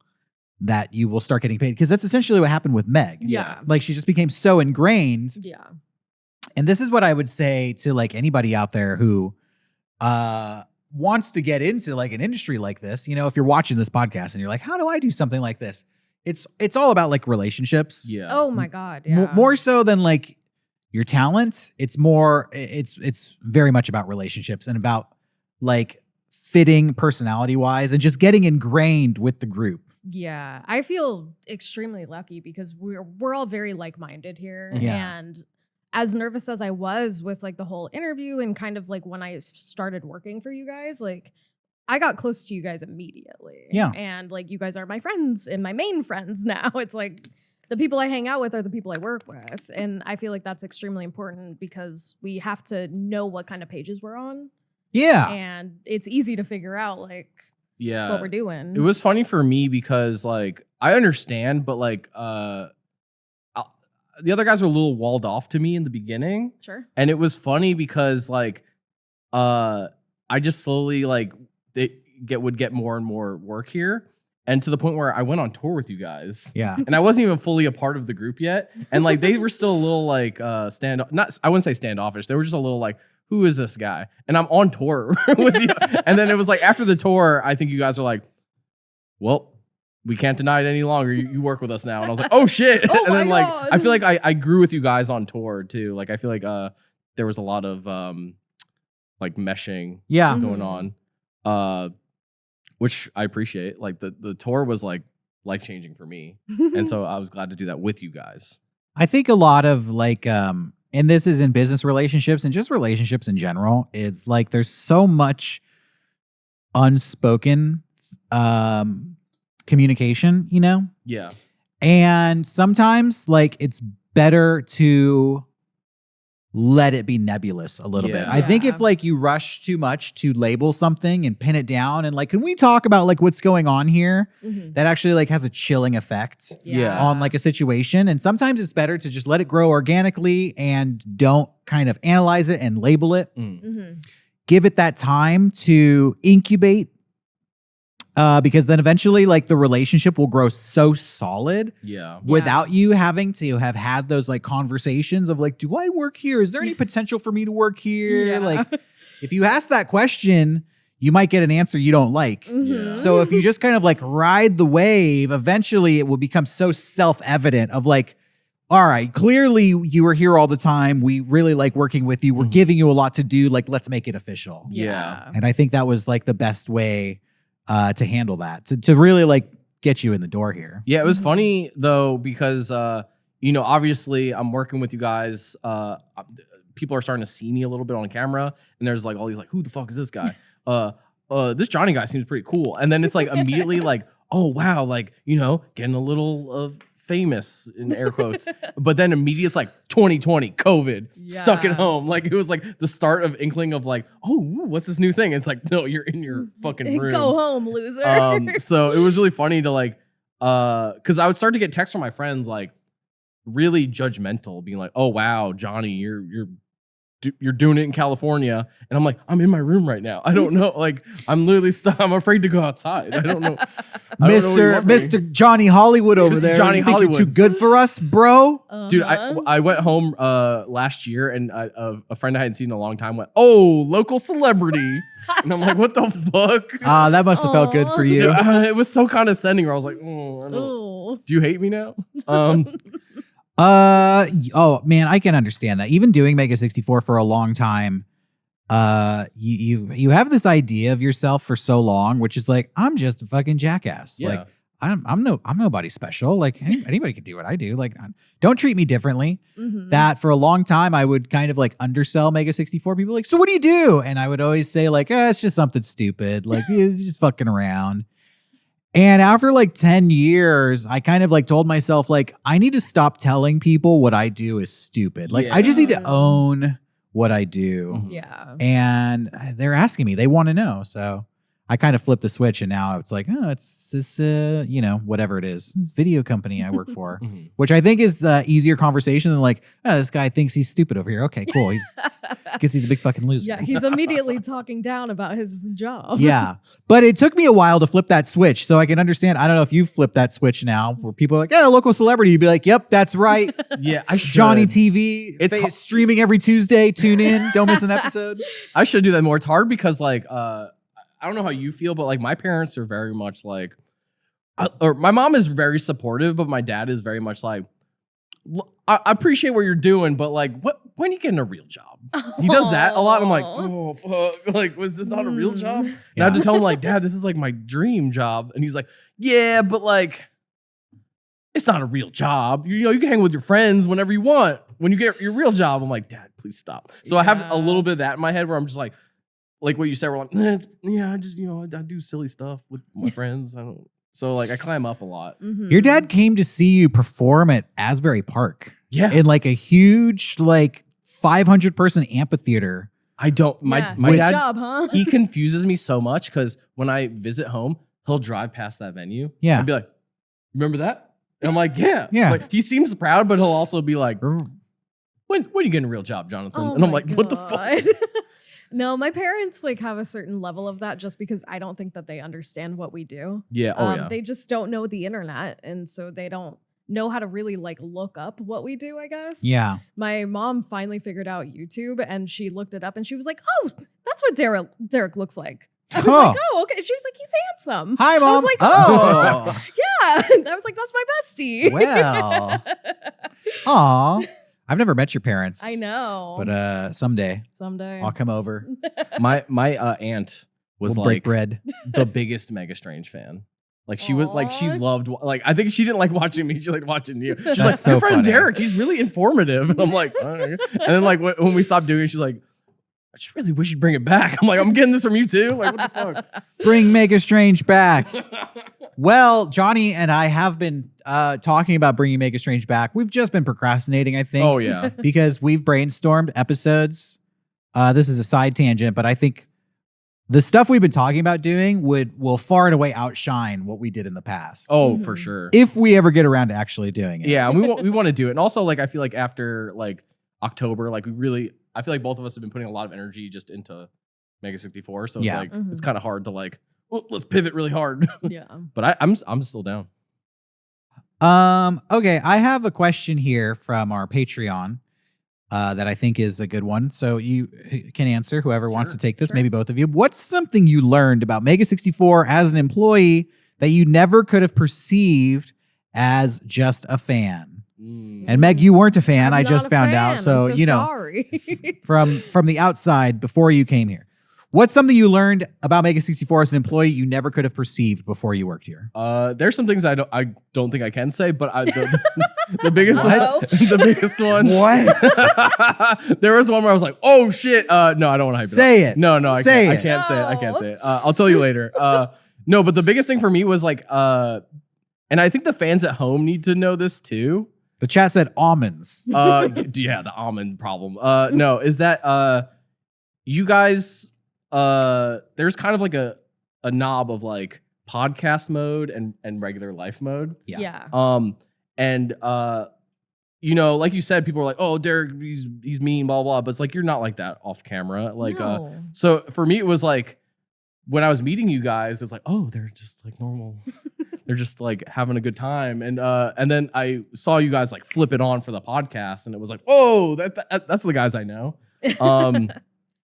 that you will start getting paid because that's essentially what happened with Meg. Yeah. Like she just became so ingrained. Yeah. And this is what I would say to like anybody out there who wants to get into like an industry like this. If you're watching this podcast and you're like, how do I do something like this? It's all about like relationships. Yeah. Oh my god. Yeah. More so than like your talent. It's very much about relationships and about like fitting personality wise and just getting ingrained with the group. Yeah, I feel extremely lucky because we're all very like-minded here. Yeah. And as nervous as I was with like the whole interview and kind of like when I started working for you guys, like I got close to you guys immediately. Yeah. And like you guys are my friends and my main friends now. It's like the people I hang out with are the people I work with. And I feel like that's extremely important because we have to know what kind of pages we're on. Yeah. And it's easy to figure out like what we're doing. It was funny for me because like I understand, but like the other guys were a little walled off to me in the beginning. Sure. And it was funny because like I just slowly like would get more and more work here. And to the point where I went on tour with you guys. Yeah. And I wasn't even fully a part of the group yet. And like they were still a little like I wouldn't say standoffish. They were just a little like, who is this guy? And I'm on tour with you. And then it was like after the tour, I think you guys are like, well, we can't deny it any longer. You work with us now. And I was like, oh shit. Oh and then my like God. I feel like I grew with you guys on tour too. Like I feel like there was a lot of like meshing Yeah. going on. Which I appreciate. Like the tour was like life-changing for me. And so I was glad to do that with you guys. I think a lot of like and this is in business relationships and just relationships in general, it's like there's so much unspoken communication, you know? Yeah. And sometimes like it's better to let it be nebulous a little bit. Yeah. I think if like you rush too much to label something and pin it down and like, can we talk about like what's going on here? That actually like has a chilling effect Yeah. on like a situation. And sometimes it's better to just let it grow organically and don't kind of analyze it and label it. Give it that time to incubate. Because then eventually like the relationship will grow so solid without you having to have had those like conversations of like, do I work here? Is there any potential for me to work here? Like if you ask that question, you might get an answer you don't like. So if you just kind of like ride the wave, eventually it will become so self-evident of like, all right, clearly you were here all the time. We really like working with you. We're giving you a lot to do. Like, let's make it official. And I think that was like the best way to handle that, to really like get you in the door here. Yeah, it was funny though, because you know, obviously I'm working with you guys. People are starting to see me a little bit on camera, and there's like all these like, who the fuck is this guy? This Johnny guy seems pretty cool. And then it's like immediately like, oh wow, like, you know, getting a little of famous in air quotes. But then immediately it's like 2020 COVID, stuck at home. Like it was like the start of inkling of like, oh, what's this new thing? It's like, no, you're in your fucking room. Go home, loser. So it was really funny to like, because I would start to get texts from my friends like really judgmental, being like, oh wow, Johnny, you're doing it in California. And I'm like, I'm in my room right now. I don't know. Like, I'm literally stuck. I'm afraid to go outside. I don't know. Mr. Johnny Hollywood over there. Johnny you think Hollywood. You're too good for us, bro. Dude, I went home last year, and a friend I hadn't seen in a long time went, oh, local celebrity. And I'm like, what the fuck? That must have felt good for you. It was so condescending where I was like, do you hate me now? Oh man, I can understand that. Even doing Mega64 for a long time, you have this idea of yourself for so long, which is like, I'm just a fucking jackass. Yeah. Like I'm nobody special. Like anybody can do what I do. Like don't treat me differently. That for a long time I would kind of like undersell Mega64. People like, so what do you do? And I would always say like, it's just something stupid. Like it's just fucking around. And after like 10 years, I kind of like told myself like, I need to stop telling people what I do is stupid. Like I just need to own what I do. Yeah. And they're asking me, they want to know. So I kind of flipped the switch, and now it's like, oh, it's this, you know, whatever it is, this video company I work for, which I think is easier conversation than like, oh, this guy thinks he's stupid over here. Okay, cool. Guess he's a big fucking loser. Yeah, he's immediately talking down about his job. Yeah, but it took me a while to flip that switch, so I can understand. I don't know if you've flipped that switch now, where people are like, yeah, local celebrity. You'd be like, yep, that's right. Yeah, I should. Johnny TV. It's streaming every Tuesday. Tune in. Don't miss an episode. I should do that more. It's hard because like, I don't know how you feel, but like my parents are very much like, or my mom is very supportive, but my dad is very much like, I appreciate what you're doing, but like, when are you getting a real job? He does that a lot. I'm like, oh, fuck. Like, was this not a real job? And I had to tell him like, Dad, this is like my dream job. And he's like, yeah, but like, it's not a real job. You know, you can hang with your friends whenever you want. When you get your real job, I'm like, Dad, please stop. So I have a little bit of that in my head where I'm just like what you said, we're like, I just, you know, I do silly stuff with my friends. So like I climb up a lot. Your dad came to see you perform at Asbury Park. Yeah. In like a huge, like 500-person amphitheater. My dad, job, huh? He confuses me so much because when I visit home, he'll drive past that venue. Yeah. And be like, remember that? And I'm like, yeah. Yeah. Like, he seems proud, but he'll also be like, when are you getting a real job, Jonathan? And I'm like, what the fuck? No, my parents like have a certain level of that just because I don't think that they understand what we do. Yeah. Yeah. They just don't know the internet. And so they don't know how to really like look up what we do, I guess. Yeah. My mom finally figured out YouTube, and she looked it up, and she was like, oh, that's what Derrick looks like. I was like, oh, okay. She was like, he's handsome. Hi, Mom. I was like, oh. Yeah. I was like, that's my bestie. Well. Aw. I've never met your parents. I know. But someday I'll come over. My aunt was we'll like break bread. the biggest Mega Strange fan. Like she was like, she Aw. loved, like, I think she didn't like watching me. She liked watching you. She's That's like, so your friend funny. Derrick, he's really informative. And I'm like, all right. And then like when we stopped doing it, she's like, I just really wish you'd bring it back. I'm like, I'm getting this from you too. Like, what the fuck? Bring Mega Strange back. Well, Johnny and I have been talking about bringing Mega Strange back. We've just been procrastinating, I think. Oh yeah. Because we've brainstormed episodes. This is a side tangent, but I think the stuff we've been talking about doing will far and away outshine what we did in the past. Oh, for sure. If we ever get around to actually doing it. Yeah, we want to do it. And also, like, I feel like after like October, like I feel like both of us have been putting a lot of energy just into Mega64. So it's Yeah. like it's kind of hard to like, well, let's pivot really hard. Yeah. But I'm still down. Okay, I have a question here from our Patreon that I think is a good one. So you can answer, whoever wants to take this, maybe both of you. What's something you learned about Mega64 as an employee that you never could have perceived as just a fan? And Meg, you weren't a fan. I'm I not just a found fan. out. I'm So, you know, sorry. from the outside before you came here. What's something you learned about Mega64 as an employee you never could have perceived before you worked here? There's some things I don't think I can say, but the biggest What? the biggest one. What? There was one where I was like, oh shit. No, I don't want to hype Say it up. it. No, I Say can't. it. I can't say it. I can't No. say it. I'll tell you later. No, but the biggest thing for me was like, and I think the fans at home need to know this too. The chat said almonds. Yeah, the almond problem. No, is that you guys there's kind of like a knob of like podcast mode and regular life mode. Yeah. And you know, like you said, people are like, oh, Derrick, he's mean, blah blah. But it's like you're not like that off camera. Like No. so for me it was like when I was meeting you guys, it's like, oh, they're just like normal. They're just like having a good time. And then I saw you guys like flip it on for the podcast, and it was like, oh, that's the guys I know.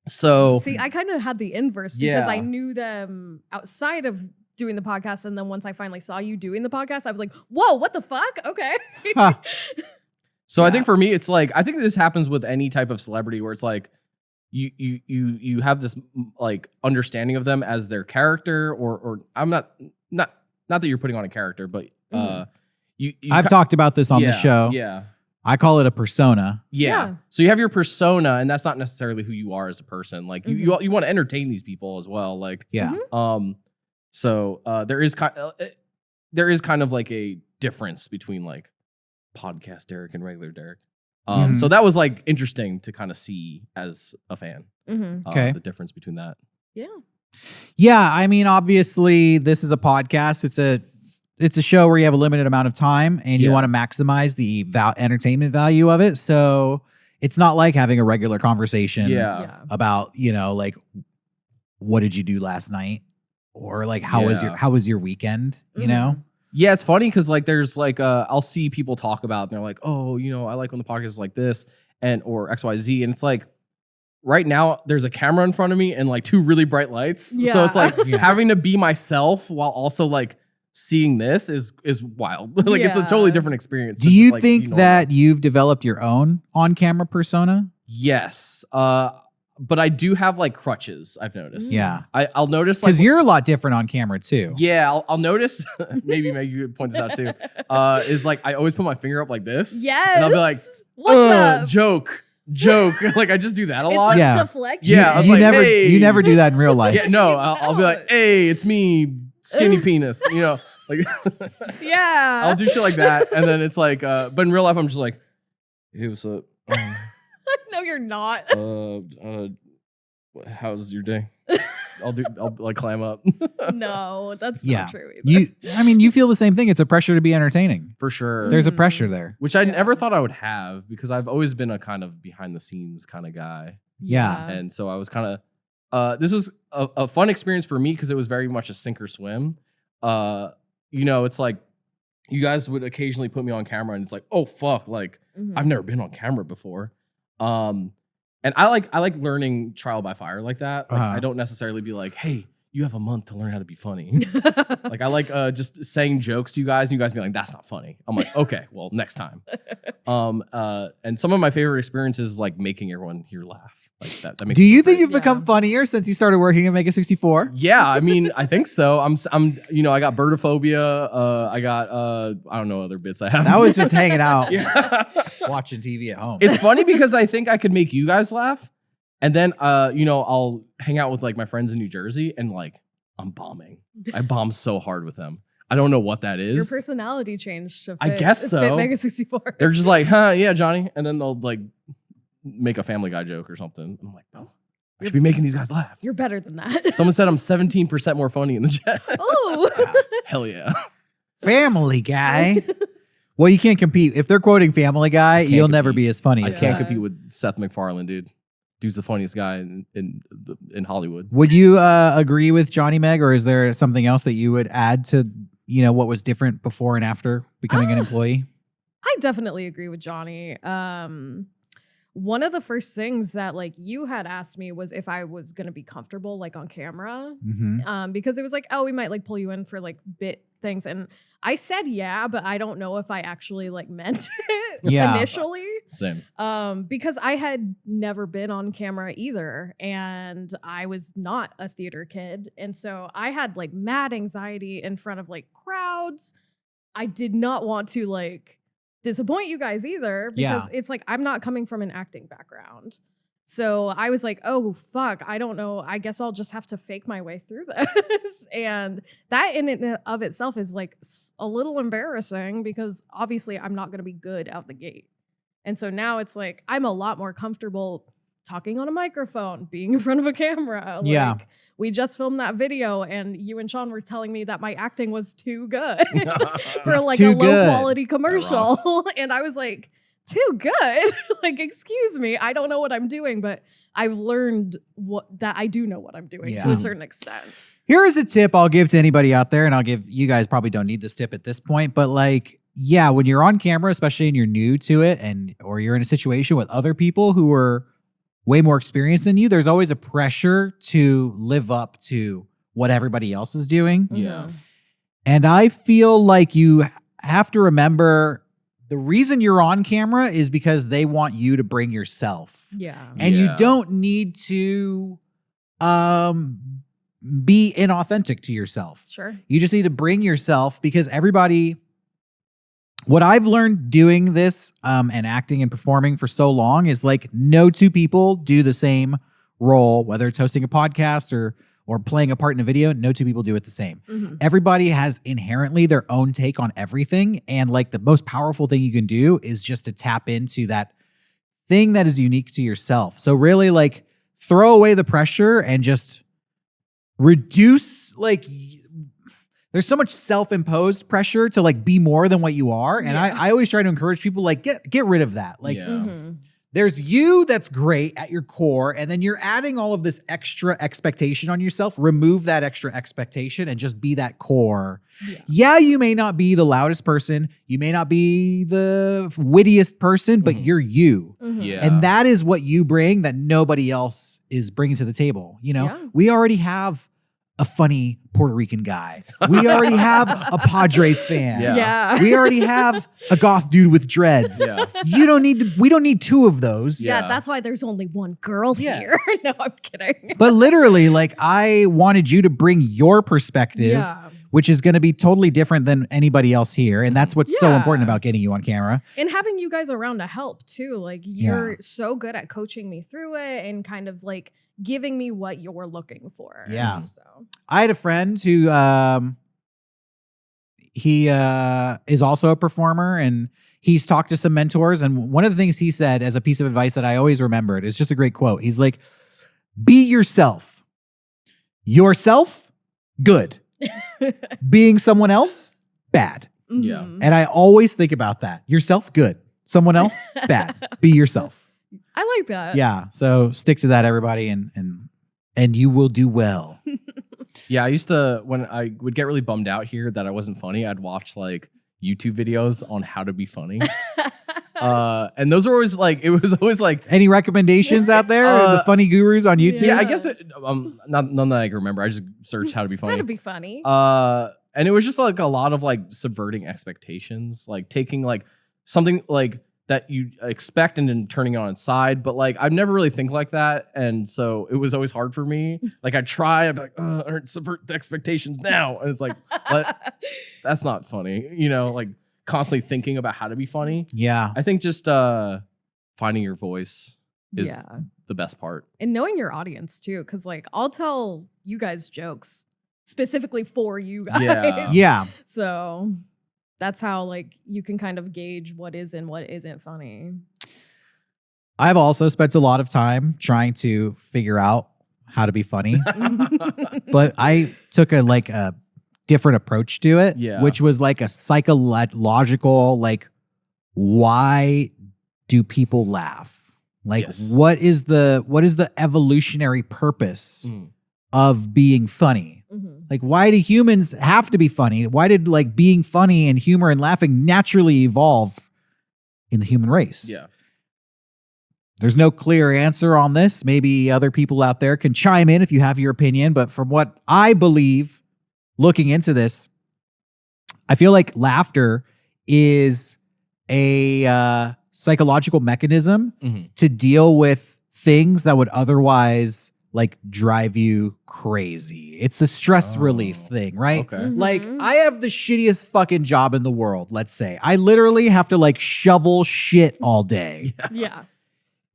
So See, I kind of had the inverse because Yeah. I knew them outside of doing the podcast, and then once I finally saw you doing the podcast, I was like, "Whoa, what the fuck?" Okay. Huh. So I Yeah. think for me, it's like I think this happens with any type of celebrity where it's like you have this like understanding of them as their character, or I'm not that you're putting on a character, but you I've talked about this on the show. Yeah. I call it a persona. Yeah. So you have your persona, and that's not necessarily who you are as a person. Like you want to entertain these people as well. Like Yeah. So there is kind of like a difference between like podcast Derrick and regular Derrick. So that was like interesting to kind of see as a fan. Okay. The difference between that. Yeah. Yeah, I mean, obviously, this is a podcast. It's a show where you have a limited amount of time, and you Yeah. want to maximize the entertainment value of it. So it's not like having a regular conversation Yeah. about, you know, like, what did you do last night, or like how was your weekend? You know. Yeah, it's funny because like there's like I'll see people talk about and they're like, oh, you know, I like when the podcast is like this and or XYZ, and it's like right now there's a camera in front of me and like two really bright lights. So Yeah. it's like Yeah. having to be myself while also like seeing this is wild. Like it's a totally Yeah. different experience. Do to you just, like, think be normal. that you've developed your own on-camera persona? Yes. But I do have like crutches, I've noticed. Yeah, I'll notice like because you're a lot different on camera too. yeah, I'll notice maybe you could point this out too. Is like I always put my finger up like this. Yes. And I'll be like, "What's up?" joke. Like I just do that a It's lot. like Yeah. deflection. Yeah, I was you like, never hey. you never do that in real life. Yeah, no, I'll be like, hey, it's me, skinny penis. You know, like Yeah. I'll do shit like that, and then it's like, but in real life, I'm just like, hey, what's up? No, you're not. How's your day? I'll like climb up No, that's Yeah. not true either. You feel the same thing. It's a pressure to be entertaining. for sure. There's a pressure there. Which I Yeah. never thought I would have because I've always been a kind of behind the scenes kind of guy. Yeah. And so I was kind of, this was a fun experience for me because it was very much a sink or swim. You know, it's like you guys would occasionally put me on camera and it's like, oh, fuck, like I've never been on camera before. And I like learning trial by fire like that. Like I don't necessarily be like, hey, you have a month to learn how to be funny. Like I like just saying jokes to you guys and you guys be like, that's not funny. I'm like, okay, well, next time. And some of my favorite experiences is like making everyone here laugh. Like that makes Do you think great. you've become funnier since you started working at Mega64? Yeah, I mean, I think so. I'm I got birdophobia. I got I don't know other bits I have. That was just hanging out, yeah. watching TV at home. It's funny because I think I could make you guys laugh, and then I'll hang out with like my friends in New Jersey, and like I'm bombing. I bomb so hard with them. I don't know what that is. Your personality changed to fit, I guess so. fit Mega64. They're just like, huh, yeah, Johnny, and then they'll like make a Family Guy joke or something. I'm like, oh, I should be making these guys laugh. You're better than that. Someone said I'm 17% more funny in the chat. Oh. Hell yeah. Family Guy. Well, you can't compete. If they're quoting Family Guy, you'll compete. never be as funny I as can't that. compete with Seth MacFarlane, dude. Dude's the funniest guy in Hollywood. Would you agree with Johnny Meg, or is there something else that you would add to what was different before and after becoming an employee? I definitely agree with Johnny. One of the first things that like you had asked me was if I was going to be comfortable like on camera, because it was like, oh, we might like pull you in for like bit things. And I said, yeah, but I don't know if I actually like meant it initially. Same. Because I had never been on camera either. And I was not a theater kid. And so I had like mad anxiety in front of like crowds. I did not want to like disappoint you guys either, because it's like I'm not coming from an acting background. So I was like, oh fuck, I don't know, I guess I'll just have to fake my way through this. And that in and of itself is like a little embarrassing, because obviously I'm not going to be good out the gate. And so now it's like I'm a lot more comfortable talking on a microphone, being in front of a camera. Like, we just filmed that video and you and Sean were telling me that my acting was too good for like a low quality commercial. And I was like, too good? Like, excuse me, I don't know what I'm doing, but I've learned that I do know what I'm doing to a certain extent. Here is a tip I'll give to anybody out there, and I'll give you guys, probably don't need this tip at this point, but like, yeah, when you're on camera, especially and you're new to it, or you're in a situation with other people who are way more experienced than you, there's always a pressure to live up to what everybody else is doing. Yeah. And I feel like you have to remember the reason you're on camera is because they want you to bring yourself. Yeah. And you don't need to be inauthentic to yourself. Sure. You just need to bring yourself, because everybody, what I've learned doing this and acting and performing for so long is like no two people do the same role, whether it's hosting a podcast or playing a part in a video. No two people do it the same. Everybody has inherently their own take on everything. And like the most powerful thing you can do is just to tap into that thing that is unique to yourself. So really like throw away the pressure and just reduce, like, there's so much self-imposed pressure to like be more than what you are. And I always try to encourage people, like, get rid of that. Like there's you that's great at your core, and then you're adding all of this extra expectation on yourself. Remove that extra expectation and just be that core. Yeah, you may not be the loudest person. You may not be the wittiest person, but you're you. And that is what you bring that nobody else is bringing to the table. You know, we already have a funny Puerto Rican guy. We already have a Padres fan. We already have a goth dude with dreads. We don't need two of those. That's why there's only one girl here. No, I'm kidding. But literally, like, I wanted you to bring your perspective, which is going to be totally different than anybody else here. And that's what's so important about getting you on camera. And having you guys around to help too. Like, you're so good at coaching me through it and kind of like giving me what you're looking for. So I had a friend who he is also a performer, and he's talked to some mentors. And one of the things he said as a piece of advice that I always remembered is just a great quote. He's like, be yourself. Yourself, good. Being someone else, bad. And I always think about that. Yourself, good. Someone else, bad. Be yourself. I like that. Yeah. So stick to that, everybody, and you will do well. Yeah, I used to, when I would get really bummed out here that I wasn't funny, I'd watch like YouTube videos on how to be funny. And those were always like, it was always like. Any recommendations out there? The funny gurus on YouTube? Yeah, I guess none that I can remember. I just searched how to be funny. How to be funny. And it was just like a lot of like subverting expectations, like taking like something like that you expect and then turning it on its side. But like, I've never really think like that. And so it was always hard for me. Like I'd try, I'd be like, oh, subvert the expectations now. And it's like, that's not funny. You know, like constantly thinking about how to be funny. Yeah. I think just finding your voice is the best part. And knowing your audience too. Cause like I'll tell you guys jokes specifically for you guys. Yeah. Yeah. So that's how like you can kind of gauge what is and what isn't funny. I've also spent a lot of time trying to figure out how to be funny, but I took a different approach to it, which was like a psychological, like, why do people laugh? Like, what is the evolutionary purpose of being funny? Like, why do humans have to be funny? Why did like being funny and humor and laughing naturally evolve in the human race? Yeah. There's no clear answer on this. Maybe other people out there can chime in if you have your opinion. But from what I believe, looking into this, I feel like laughter is a psychological mechanism to deal with things that would otherwise like drive you crazy. It's a stress relief thing, right? Okay. Like I have the shittiest fucking job in the world, let's say. I literally have to like shovel shit all day. Yeah.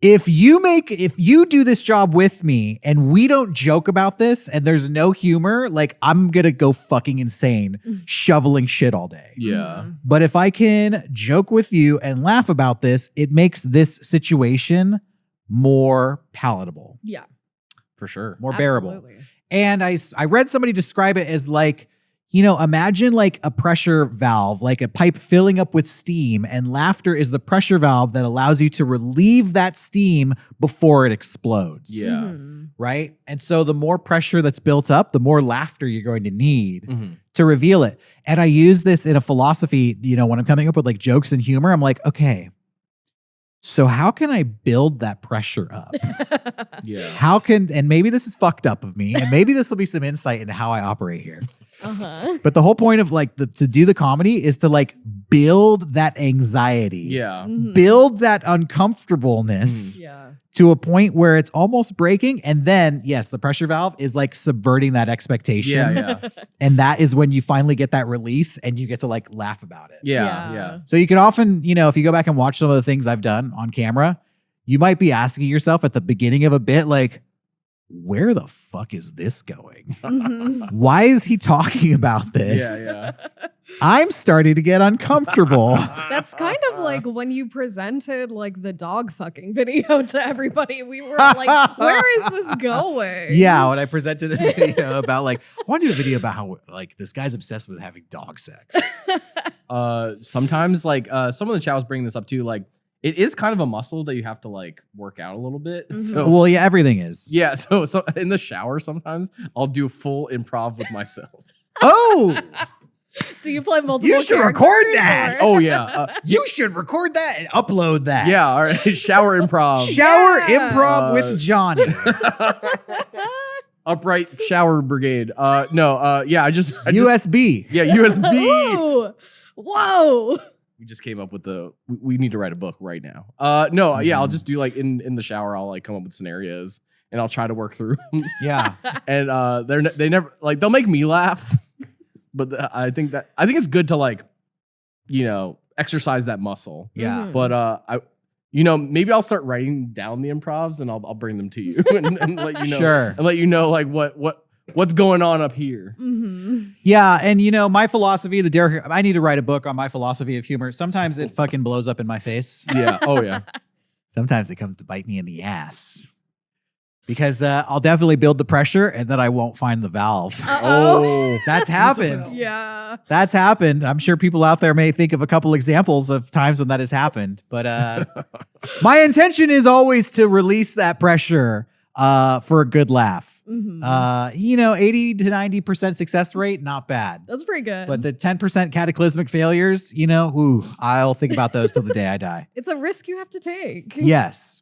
If you do this job with me and we don't joke about this and there's no humor, like I'm going to go fucking insane shoveling shit all day. Yeah. But if I can joke with you and laugh about this, it makes this situation more palatable. Yeah. For sure. More bearable. Absolutely. And I read somebody describe it as like, imagine like a pressure valve, like a pipe filling up with steam, and laughter is the pressure valve that allows you to relieve that steam before it explodes. Yeah. Right? And so the more pressure that's built up, the more laughter you're going to need to reveal it. And I use this in a philosophy, when I'm coming up with like jokes and humor, I'm like, okay, so how can I build that pressure up? Yeah. And maybe this is fucked up of me, and maybe this will be some insight into how I operate here. But the whole point of like to do the comedy is to like build that anxiety. Yeah. Build that uncomfortableness to a point where it's almost breaking. And then, yes, the pressure valve is like subverting that expectation. Yeah. And that is when you finally get that release and you get to like laugh about it. Yeah. So you can often, if you go back and watch some of the things I've done on camera, you might be asking yourself at the beginning of a bit, like, where the fuck is this going? Why is he talking about this? Yeah. I'm starting to get uncomfortable. That's kind of like when you presented like the dog fucking video to everybody. We were like, where is this going? Yeah, when I presented a video about like, I want to do a video about how like this guy's obsessed with having dog sex. Sometimes like some of the chows bring this up too, like it is kind of a muscle that you have to like work out a little bit. So well, yeah, everything is. Yeah, so in the shower sometimes I'll do full improv with myself. Oh, do you play multiple? You should record that. Oh yeah, you should record that and upload that. Yeah, all right. Shower improv. Shower improv with Johnny. Upright shower brigade. I just USB. Yeah, USB. Ooh, whoa. We just came up with we need to write a book right now. I'll just do like in the shower, I'll like come up with scenarios and I'll try to work through. Yeah. And they never like, they'll make me laugh, but I think it's good to like, exercise that muscle. Yeah. But maybe I'll start writing down the improvs and I'll bring them to you and let you know. Sure. And let you know like what's going on up here. Yeah, and my philosophy, the Derrick, I need to write a book on my philosophy of humor. Sometimes it fucking blows up in my face. Yeah. Oh yeah. Sometimes it comes to bite me in the ass. Because I'll definitely build the pressure and then I won't find the valve. Oh, that's happened. Yeah. That's happened. I'm sure people out there may think of a couple examples of times when that has happened. But my intention is always to release that pressure for a good laugh. 80 to 90% success rate, not bad. That's pretty good. But the 10% cataclysmic failures, I'll think about those till the day I die. It's a risk you have to take. Yes.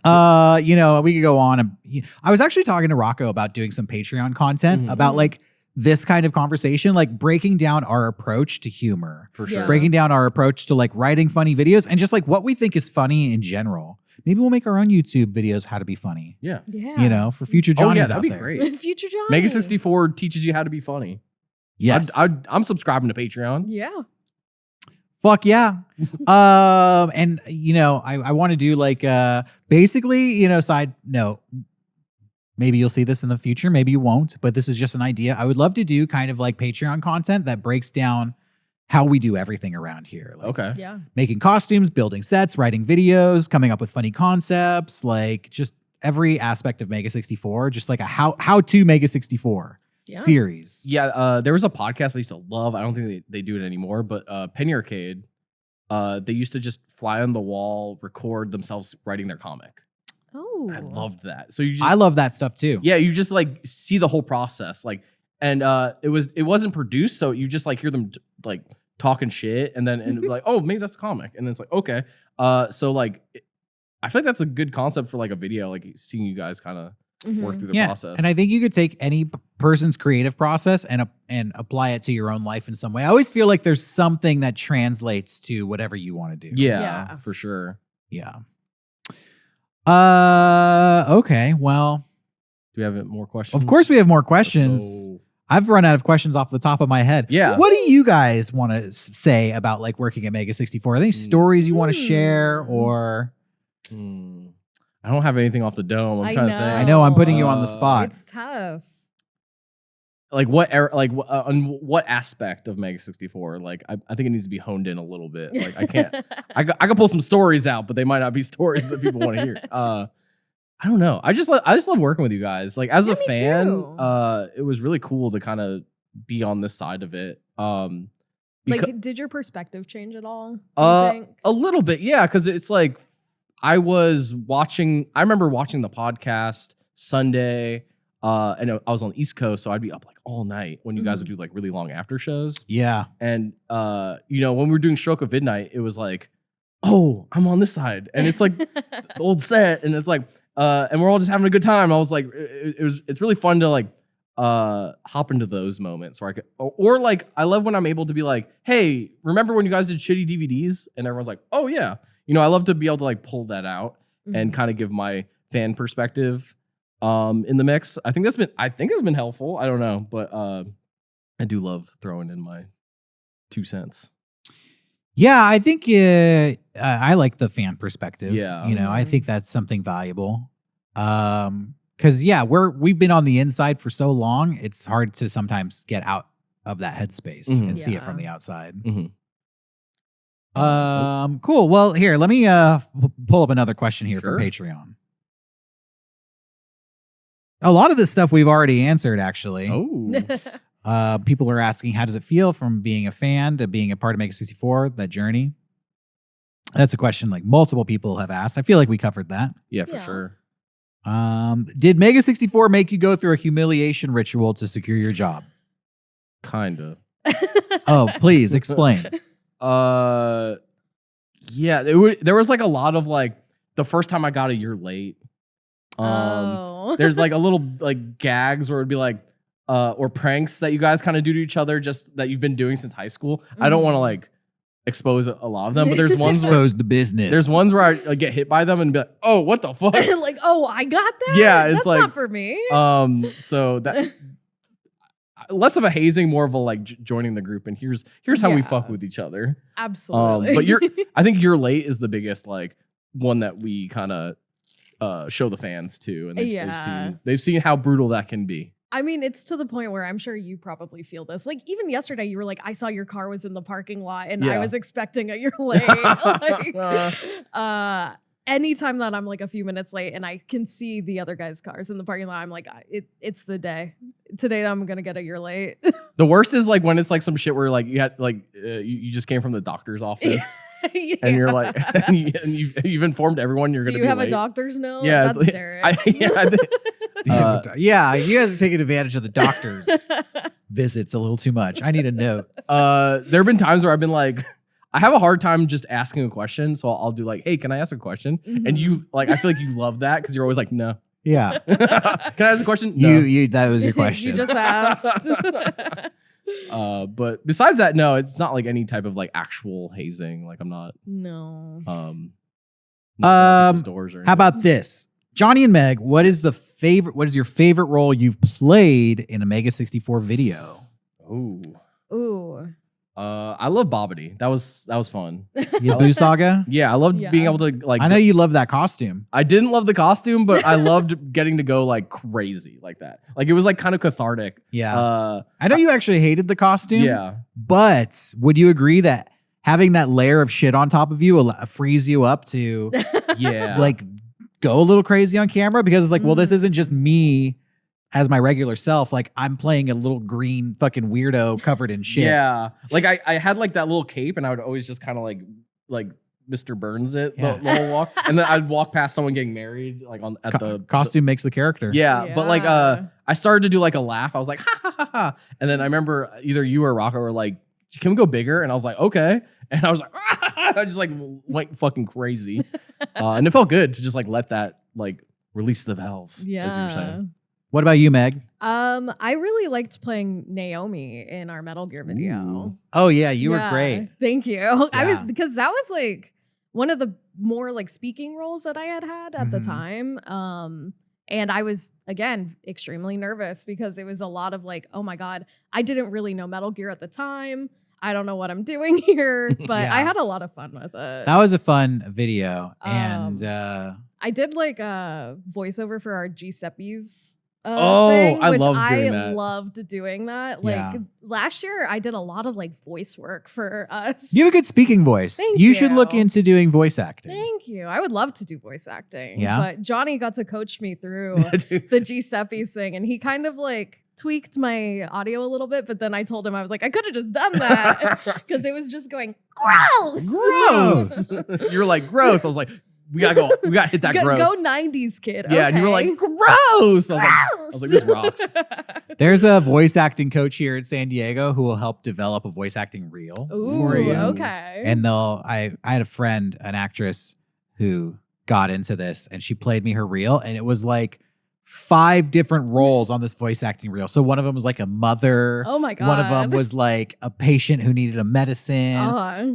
We could go on. I was actually talking to Rocco about doing some Patreon content about like this kind of conversation, like breaking down our approach to humor, For sure. Yeah. breaking down our approach to like writing funny videos and just like what we think is funny in general. Maybe we'll make our own YouTube videos how to be funny, Yeah. Yeah. you know, for future Oh, Johnnies yeah, out that'd be there. great. Future Johnny. Mega64 teaches you how to be funny. Yes. I'm subscribing to Patreon. Yeah. Fuck yeah. And you know, I want to do like basically, you know, side note, maybe you'll see this in the future, maybe you won't, but this is just an idea. I would love to do kind of like Patreon content that breaks down how we do everything around here. Like Okay. Yeah. making costumes, building sets, writing videos, coming up with funny concepts, like just every aspect of Mega64, just like a how to Mega64 Yeah. series. Yeah, there was a podcast I used to love. I don't think they do it anymore, but Penny Arcade, they used to just fly on the wall, record themselves writing their comic. Oh. I loved that. So you just, I love that stuff too. yeah, you just like see the whole process, like, and it wasn't produced, so you just like hear them like talking shit, and then like, oh, maybe that's a comic, and then it's like, okay, so like, I feel like that's a good concept for like a video, like seeing you guys kind of work through the process. And I think you could take any person's creative process and apply it to your own life in some way. I always feel like there's something that translates to whatever you want to do. yeah, Yeah. for sure. Yeah. Okay. Well, Do we have more questions? of course we have more Let's questions. go. I've run out of questions off the top of my head. Yeah. What do you guys want to say about like working at Mega64? Are there any stories you want to share or? I don't have anything off the dome. I'm I trying to think. I know I'm putting you on the spot. It's tough. Like what era, like on what aspect of Mega64? Like I think it needs to be honed in a little bit. Like I can't. I can pull some stories out, but they might not be stories that people want to hear. I don't know. I just love working with you guys. Like as Yeah, a me fan, too. it was really cool to kind of be on this side of it. Like, did your perspective change at all? Do you think? A little bit, yeah, because it's like I remember watching the podcast Sunday, and I was on the East Coast, so I'd be up like all night when you guys would do like really long after shows. Yeah. And you know, when we were doing Stroke of Midnight, it was like, oh, I'm on this side, and it's like the old set, and it's like, and we're all just having a good time. I was like, it's really fun to like hop into those moments where I could, or like I love when I'm able to be like, hey, remember when you guys did shitty DVDs? And everyone's like, oh yeah, you know, I love to be able to like pull that out and kind of give my fan perspective in the mix. I think it's been helpful. I don't know, but I do love throwing in my 2 cents. Yeah, I think I like the fan perspective. Yeah. You know, I think that's something valuable. Because yeah, we've been on the inside for so long, it's hard to sometimes get out of that headspace and see it from the outside. Cool. Well, here, let me pull up another question here from Patreon. A lot of this stuff we've already answered, actually. Oh. People are asking, how does it feel from being a fan to being a part of Mega64, that journey? That's a question like multiple people have asked. I feel like we covered that. Yeah, for sure. Did Mega64 make you go through a humiliation ritual to secure your job? Kinda. Oh, please explain. Yeah, there was like a lot of like the first time I got a year late. There's like a little like gags where it'd be like or pranks that you guys kind of do to each other, just that you've been doing since high school. I don't want to like expose a lot of them, but there's ones where Expose the business. there's ones where I like, get hit by them and be like, oh, what the fuck? Like, oh, I got that? Yeah, it's That's like, not for me. So that less of a hazing, more of a like joining the group, and here's how we fuck with each other. Absolutely. But I think You're Late is the biggest like one that we kind of show the fans to, and they've seen how brutal that can be. I mean, it's to the point where I'm sure you probably feel this. Like, even yesterday, you were like, I saw your car was in the parking lot and I was expecting a you're late. Like, anytime that I'm like a few minutes late and I can see the other guys' cars in the parking lot, I'm like, it's the day. Today I'm going to get a you're late. The worst is like when it's like some shit where like you had like you just came from the doctor's office and you're like and you've informed everyone you're going to be late. Do you have a doctor's note? Yeah, That's like, Derrick. yeah, you guys are taking advantage of the doctor's visits a little too much. I need a note. There have been times where I've been like, I have a hard time just asking a question, so I'll do like, hey, can I ask a question? And you like, I feel like you love that because you're always like, no. Yeah. Can I ask a question? No. You that was your question. You just asked. But besides that, no, it's not like any type of like actual hazing. Like I'm not No. doors or How about this? Johnny and Meg, what is your favorite role you've played in a Mega64 video? Ooh. I love Bobbity. That was fun. Yabu Saga? Yeah, I loved being able to like. I know you love that costume. I didn't love the costume, but I loved getting to go like crazy like that. Like it was like kind of cathartic. Yeah. I know you actually hated the costume. Yeah. But would you agree that having that layer of shit on top of you will freeze you up to like go a little crazy on camera? Because it's like, well, this isn't just me as my regular self. Like I'm playing a little green fucking weirdo covered in shit. Yeah. Like I had like that little cape and I would always just kind of like Mr. Burns the whole walk. And then I'd walk past someone getting married like at the costume makes the character. Yeah. But like I started to do like a laugh. I was like, ha ha ha ha. And then I remember either you or Rocco were like, can we go bigger? And I was like, okay. And I was like, I just like went fucking crazy. And it felt good to just like let that like release the valve. Yeah. As you were saying. What about you, Meg? I really liked playing Naomi in our Metal Gear video. Ooh. Oh yeah, you were great. Thank you. Yeah. Because that was like one of the more like speaking roles that I had at the time. And I was, again, extremely nervous because it was a lot of like, oh my God, I didn't really know Metal Gear at the time. I don't know what I'm doing here, but I had a lot of fun with it. That was a fun video. And I did like a voiceover for our Giuseppe's thing, I which loved doing that. I loved doing that. Like last year, I did a lot of like voice work for us. You have a good speaking voice. Thank you should you. look into doing voice acting. Thank you. I would love to do voice acting. Yeah. But Johnny got to coach me through the Giuseppe's thing, and he kind of like tweaked my audio a little bit, but then I told him, I was like, I could have just done that because it was just going gross. You were like, gross. I was like, we gotta hit that gross. Go 90s kid. Yeah, okay. and you were like, gross. I was like, this rocks. There's a voice acting coach here at San Diego who will help develop a voice acting reel for Ooh, you. okay. And I had a friend, an actress, who got into this, and she played me her reel, and it was like 5 different roles on this voice acting reel. So one of them was like a mother. Oh my God. One of them was like a patient who needed a medicine.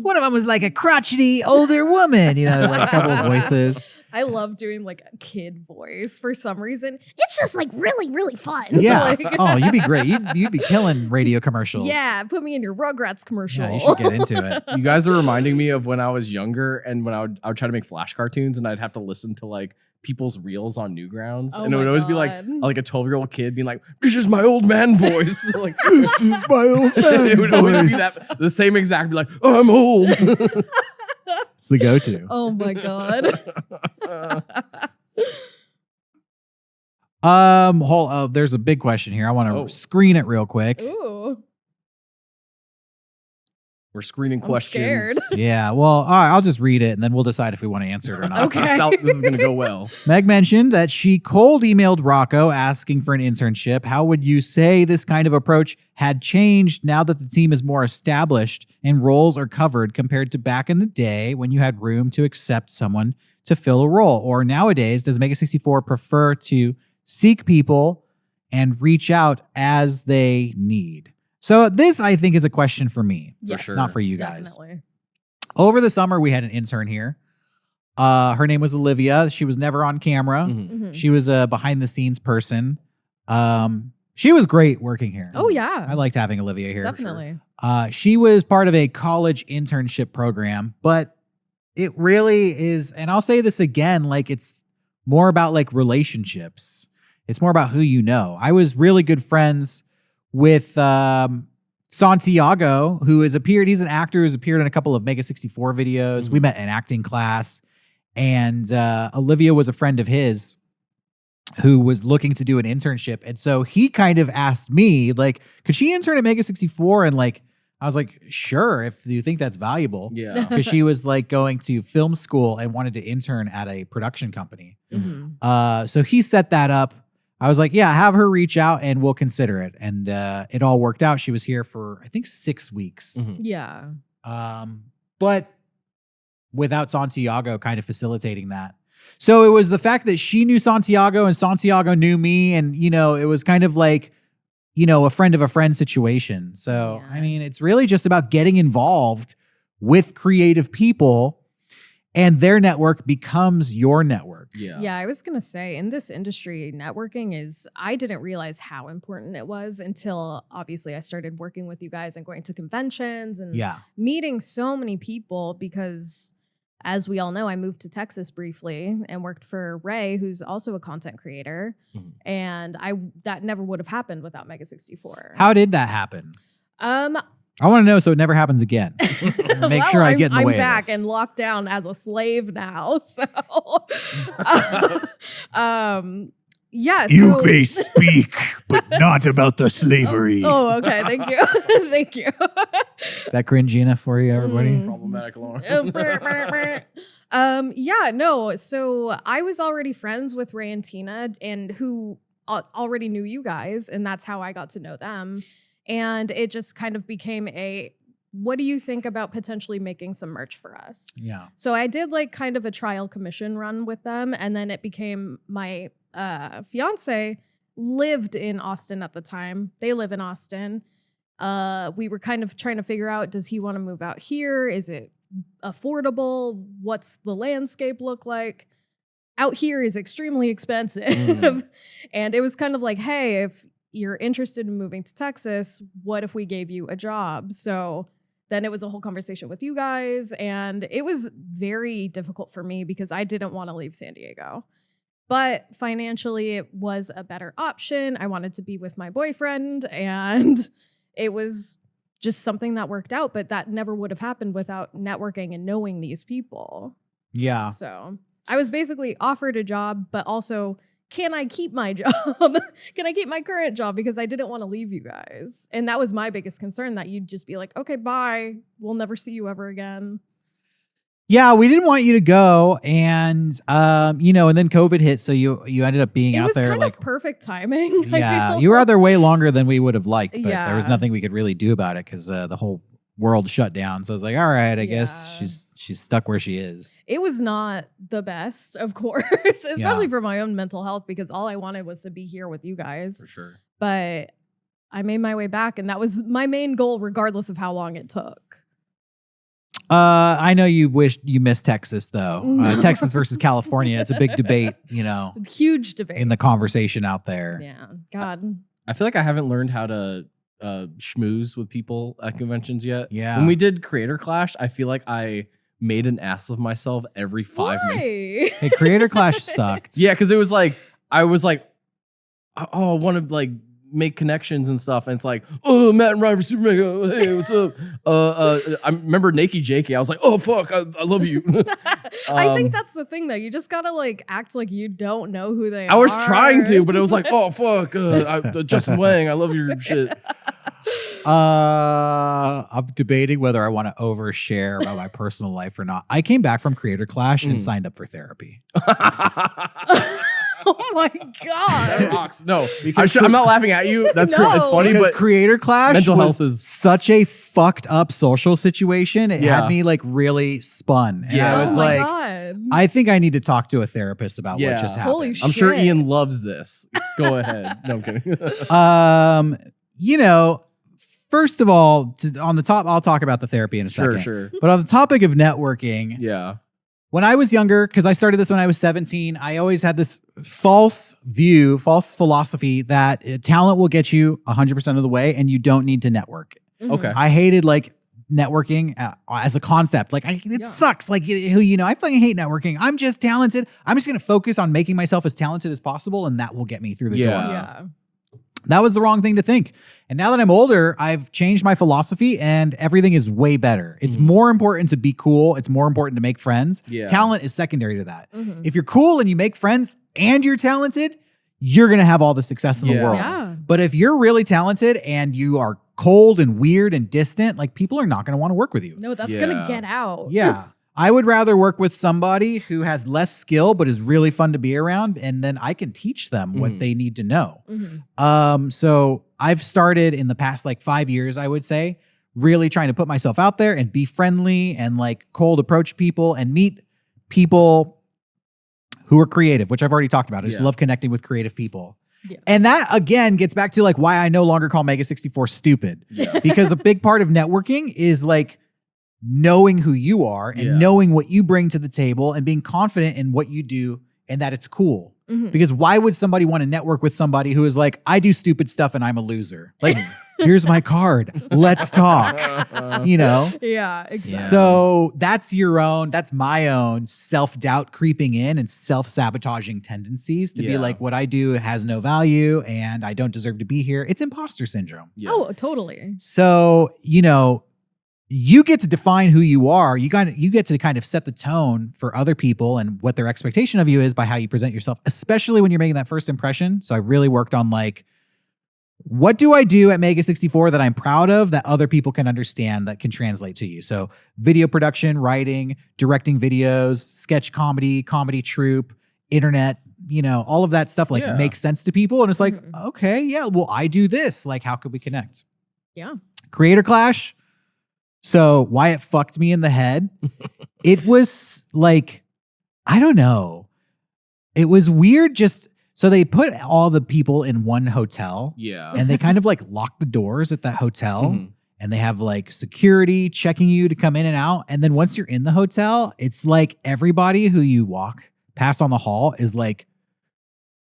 One of them was like a crotchety older woman. You know, like a couple of voices. I love doing like a kid voice for some reason. It's just like really, really fun. Yeah. Like, oh, you'd be great. You'd be killing radio commercials. yeah. Put me in your Rugrats commercial. Yeah, you should get into it. You guys are reminding me of when I was younger and when I would try to make Flash cartoons and I'd have to listen to like people's reels on Newgrounds, and it would always be like a 12-year-old kid being like, "This is my old man voice." Like, "This is my old man." It would always be the same exact. Be like, "Oh, I'm old." It's the go-to. Oh my God. There's a big question here. I want to screen it real quick. Ooh. We're screening I'm questions. scared. Yeah, well, all right, I'll just read it and then we'll decide if we want to answer it or not. Okay. I thought this is gonna go well. Meg mentioned that she cold emailed Rocco asking for an internship. How would you say this kind of approach had changed now that the team is more established and roles are covered compared to back in the day when you had room to accept someone to fill a role? Or nowadays, does Mega64 prefer to seek people and reach out as they need? So this, I think, is a question for me, Yes, for sure. not for you guys. Definitely. Over the summer, we had an intern here. Her name was Olivia. She was never on camera. Mhm. She was a behind-the-scenes person. She was great working here. Oh yeah. I liked having Olivia here. Definitely. She was part of a college internship program, but it really is, and I'll say this again, like it's more about like relationships. It's more about who you know. I was really good friends with Santiago, who has appeared. He's an actor who's appeared in a couple of Mega64 videos. We met in acting class, and Olivia was a friend of his who was looking to do an internship. And so he kind of asked me, like, could she intern at Mega64? And like, I was like, sure, if you think that's valuable. Yeah. Because she was like going to film school and wanted to intern at a production company. Mhm. So he set that up. I was like, yeah, have her reach out and we'll consider it. And it all worked out. She was here for, I think, 6 weeks. Yeah. But without Santiago kind of facilitating that. So it was the fact that she knew Santiago and Santiago knew me. And, it was kind of like, a friend of a friend situation. So, Yeah. I mean, it's really just about getting involved with creative people and their network becomes your network. Yeah, I was going to say in this industry, networking I didn't realize how important it was until obviously I started working with you guys and going to conventions and meeting so many people because as we all know, I moved to Texas briefly and worked for Ray, who's also a content creator. And that never would have happened without Mega64. How did that happen? I want to know so it never happens again. Make sure I get in the way of this. I'm back and locked down as a slave now. So, yeah. You may speak, but not about the slavery. Oh, okay. Thank you. Thank you. Is that cringy enough for you, everybody? Problematic alarm. Yeah, no. So I was already friends with Ray and Tina and who already knew you guys. And that's how I got to know them. And it just kind of became what do you think about potentially making some merch for us? Yeah. So I did like kind of a trial commission run with them. And then it became my fiance lived in Austin at the time. They live in Austin. We were kind of trying to figure out, does he want to move out here? Is it affordable? What's the landscape look like? Out here is extremely expensive. And it was kind of like, hey, if you're interested in moving to Texas, what if we gave you a job? So then it was a whole conversation with you guys. And it was very difficult for me because I didn't want to leave San Diego. But financially, it was a better option. I wanted to be with my boyfriend. And it was just something that worked out. But that never would have happened without networking and knowing these people. Yeah. So I was basically offered a job, but also, can I keep my job? Can I keep my current job? Because I didn't want to leave you guys. And that was my biggest concern, that you'd just be like, okay, bye. We'll never see you ever again. Yeah, we didn't want you to go. And, and then COVID hit. So you ended up being out there. It was kind of perfect timing. Yeah, you were out there way longer than we would have liked. But there was nothing we could really do about it because the whole world shut down. So I was like, all right, I guess she's stuck where she is. It was not the best, of course, especially for my own mental health, because all I wanted was to be here with you guys. For sure. But I made my way back, and that was my main goal, regardless of how long it took. I know you missed Texas, though. Texas versus California. It's a big debate, Huge debate in the conversation out there. Yeah. God. I feel like I haven't learned how to schmooze with people at conventions yet. Yeah. When we did Creator Clash, I feel like I made an ass of myself every 5 minutes. Hey, Creator Clash sucked. Yeah, because it was like, I was like, oh, I want to like make connections and stuff. And it's like, oh, Matt and Ryan for Super Mega. Hey, what's up? I remember Nakey Jakey. I was like, oh, fuck, I love you. I think that's the thing, though. You just got to like act like you don't know who they are. I was trying to, but it was like, oh, fuck. Justin Wang, I love your shit. I'm debating whether I want to overshare about my personal life or not. I came back from Creator Clash and signed up for therapy. Oh my God. Rocks. No, I'm not laughing at you. That's No. It's funny, Because but Creator Clash mental was health is such a fucked up social situation. It had me like really spun. And I was like, God. I think I need to talk to a therapist about what just happened. Holy I'm sure shit. Ian loves this. Go ahead. No, I'm kidding. First of all, on the top, I'll talk about the therapy in a second. Sure. But on the topic of networking, Yeah. when I was younger, because I started this when I was 17, I always had this false philosophy that talent will get you 100% of the way and you don't need to network. Okay. I hated like networking as a concept. Like it sucks. Like, I fucking hate networking. I'm just talented. I'm just going to focus on making myself as talented as possible. And that will get me through the door. Yeah. That was the wrong thing to think. And now that I'm older, I've changed my philosophy and everything is way better. It's more important to be cool. It's more important to make friends. Yeah. Talent is secondary to that. If you're cool and you make friends and you're talented, you're going to have all the success in the world. Yeah. But if you're really talented and you are cold and weird and distant, like people are not going to want to work with you. No, that's going to get out. Yeah. I would rather work with somebody who has less skill but is really fun to be around, and then I can teach them what they need to know. So I've started in the past like 5 years, I would say, really trying to put myself out there and be friendly and like cold approach people and meet people who are creative, which I've already talked about. I just love connecting with creative people. Yeah. And that, again, gets back to like why I no longer call Mega64 stupid. Yeah. Because a big part of networking is like knowing who you are and knowing what you bring to the table and being confident in what you do and that it's cool. Mm-hmm. Because why would somebody want to network with somebody who is like, I do stupid stuff and I'm a loser? Like, here's my card. Let's talk. You know? Yeah, exactly. So that's my own self-doubt creeping in and self-sabotaging tendencies to be like, what I do has no value and I don't deserve to be here. It's imposter syndrome. Yeah. Oh, totally. So, you know, you get to define who you are. You get to kind of set the tone for other people and what their expectation of you is by how you present yourself, especially when you're making that first impression. So I really worked on like, what do I do at Mega64 that I'm proud of that other people can understand that can translate to you? So video production, writing, directing videos, sketch comedy, comedy troupe, internet, you know, all of that stuff like makes sense to people. And it's like, okay, yeah, well, I do this. Like, how could we connect? Yeah. Creator clash. So why it fucked me in the head, it was like, I don't know. It was weird just... So they put all the people in one hotel. Yeah. And they kind of like lock the doors at that hotel. Mm-hmm. And they have like security checking you to come in and out. And then once you're in the hotel, it's like everybody who you walk past on the hall is like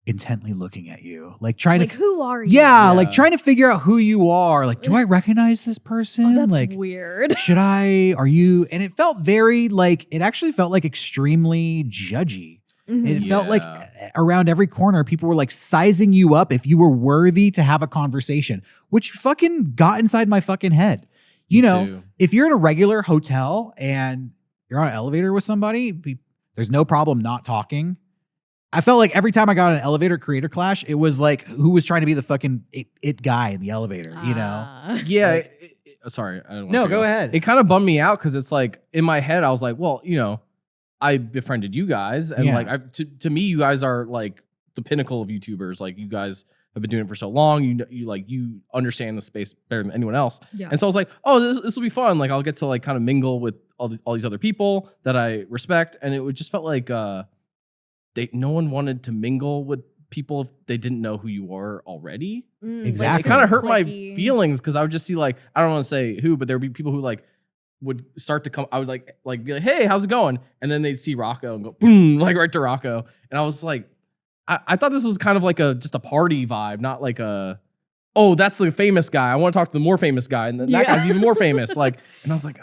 intently looking at you. Like trying like, to... who are you? Yeah, like trying to figure out who you are. Like, do I recognize this person? Oh, that's like weird. Are you... And it felt very like... It actually felt like extremely judgy. Mm-hmm. It felt like around every corner, people were like sizing you up if you were worthy to have a conversation, which fucking got inside my fucking head. You know, if you're in a regular hotel and you're on an elevator with somebody, there's no problem not talking. I felt like every time I got on an elevator creator clash, it was like, who was trying to be the fucking it guy in the elevator, you know? Yeah. Like, sorry. I don't no, go ahead. It kind of bummed me out because it's like, in my head, I was like, well, you know, I befriended you guys, and like to me, you guys are like the pinnacle of YouTubers. Like you guys have been doing it for so long. You understand the space better than anyone else. Yeah. And so I was like, oh, this will be fun. Like I'll get to like kind of mingle with all these other people that I respect, and it just felt like no one wanted to mingle with people if they didn't know who you were already. Exactly. It kind of hurt my feelings because I would just see like, I don't want to say who, but there would be people who like would start to come. I would like be like, hey, how's it going? And then they'd see Rocco and go boom, like right to Rocco. And I was like, I thought this was kind of like just a party vibe, not like oh, that's the famous guy. I want to talk to the more famous guy, and then that guy's even more famous. Like, and I was like,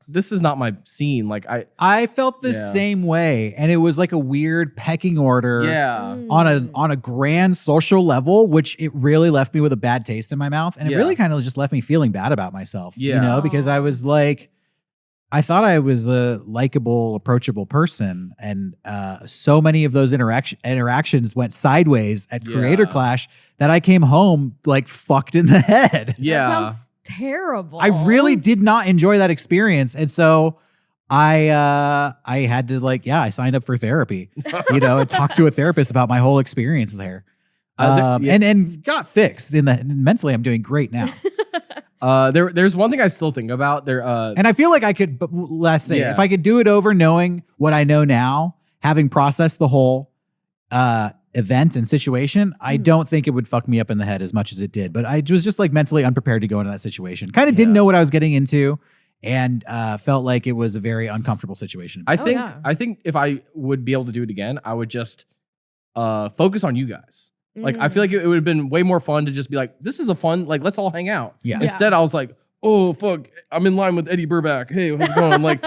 this is not my scene. Like, I felt the same way, and it was like a weird pecking order. On a grand social level, which it really left me with a bad taste in my mouth, and it really kind of just left me feeling bad about myself. You know, because I was like, I thought I was a likable, approachable person, and so many of those interactions went sideways at Creator Clash that I came home like fucked in the head. Yeah, that sounds terrible. I really did not enjoy that experience, and so I had to I signed up for therapy, you know, and talked to a therapist about my whole experience there, and got fixed. Mentally, I'm doing great now. There's one thing I still think about there. And I feel like I could, but let's say if I could do it over knowing what I know now, having processed the whole event and situation, I don't think it would fuck me up in the head as much as it did. But I was just like mentally unprepared to go into that situation. Kind of didn't know what I was getting into, and felt like it was a very uncomfortable situation. I think if I would be able to do it again, I would just focus on you guys. Like, I feel like it would have been way more fun to just be like, this is a fun, like, let's all hang out. Yeah. Instead, I was like, oh, fuck, I'm in line with Eddie Burback. Hey, how's it going? Like,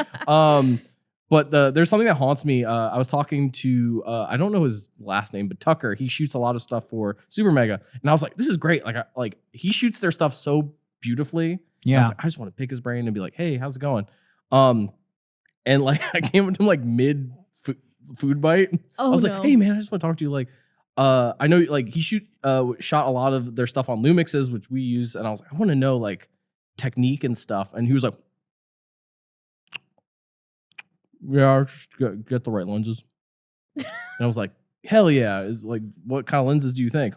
but there's something that haunts me. I was talking to, I don't know his last name, but Tucker. He shoots a lot of stuff for Super Mega. And I was like, this is great. Like, he shoots their stuff so beautifully. Yeah. I was like, I just want to pick his brain and be like, hey, how's it going? And like, I came up to him like mid food bite. I was like, hey, man, I just want to talk to you. Like, I know like he shot a lot of their stuff on Lumixes, which we use, and I was like, I want to know like technique and stuff. And he was like, yeah, just get the right lenses. And I was like, hell yeah. Is like, what kind of lenses do you think?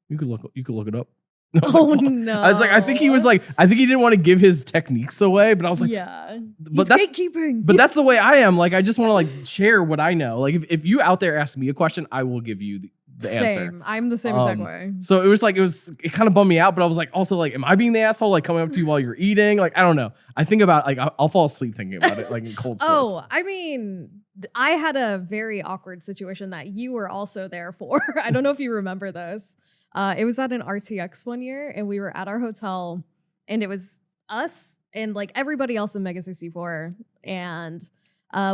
You could look it up. I was Oh like, fuck. no! I was like, I think he didn't want to give his techniques away, but I was like, yeah, but he's that's gatekeeping. but that's the way I am. Like, I just want to like share what I know. Like, if you out there ask me a question, I will give you the answer. Same. I'm the same exact way. So it kind of bummed me out, but I was like, also like, am I being the asshole? Like coming up to you while you're eating? Like, I don't know. I think about like, I'll fall asleep thinking about it, like in cold sweats. Oh, I mean, I had a very awkward situation that you were also there for. I don't know if you remember this. It was at an RTX one year, and we were at our hotel, and it was us and like everybody else in Mega64. And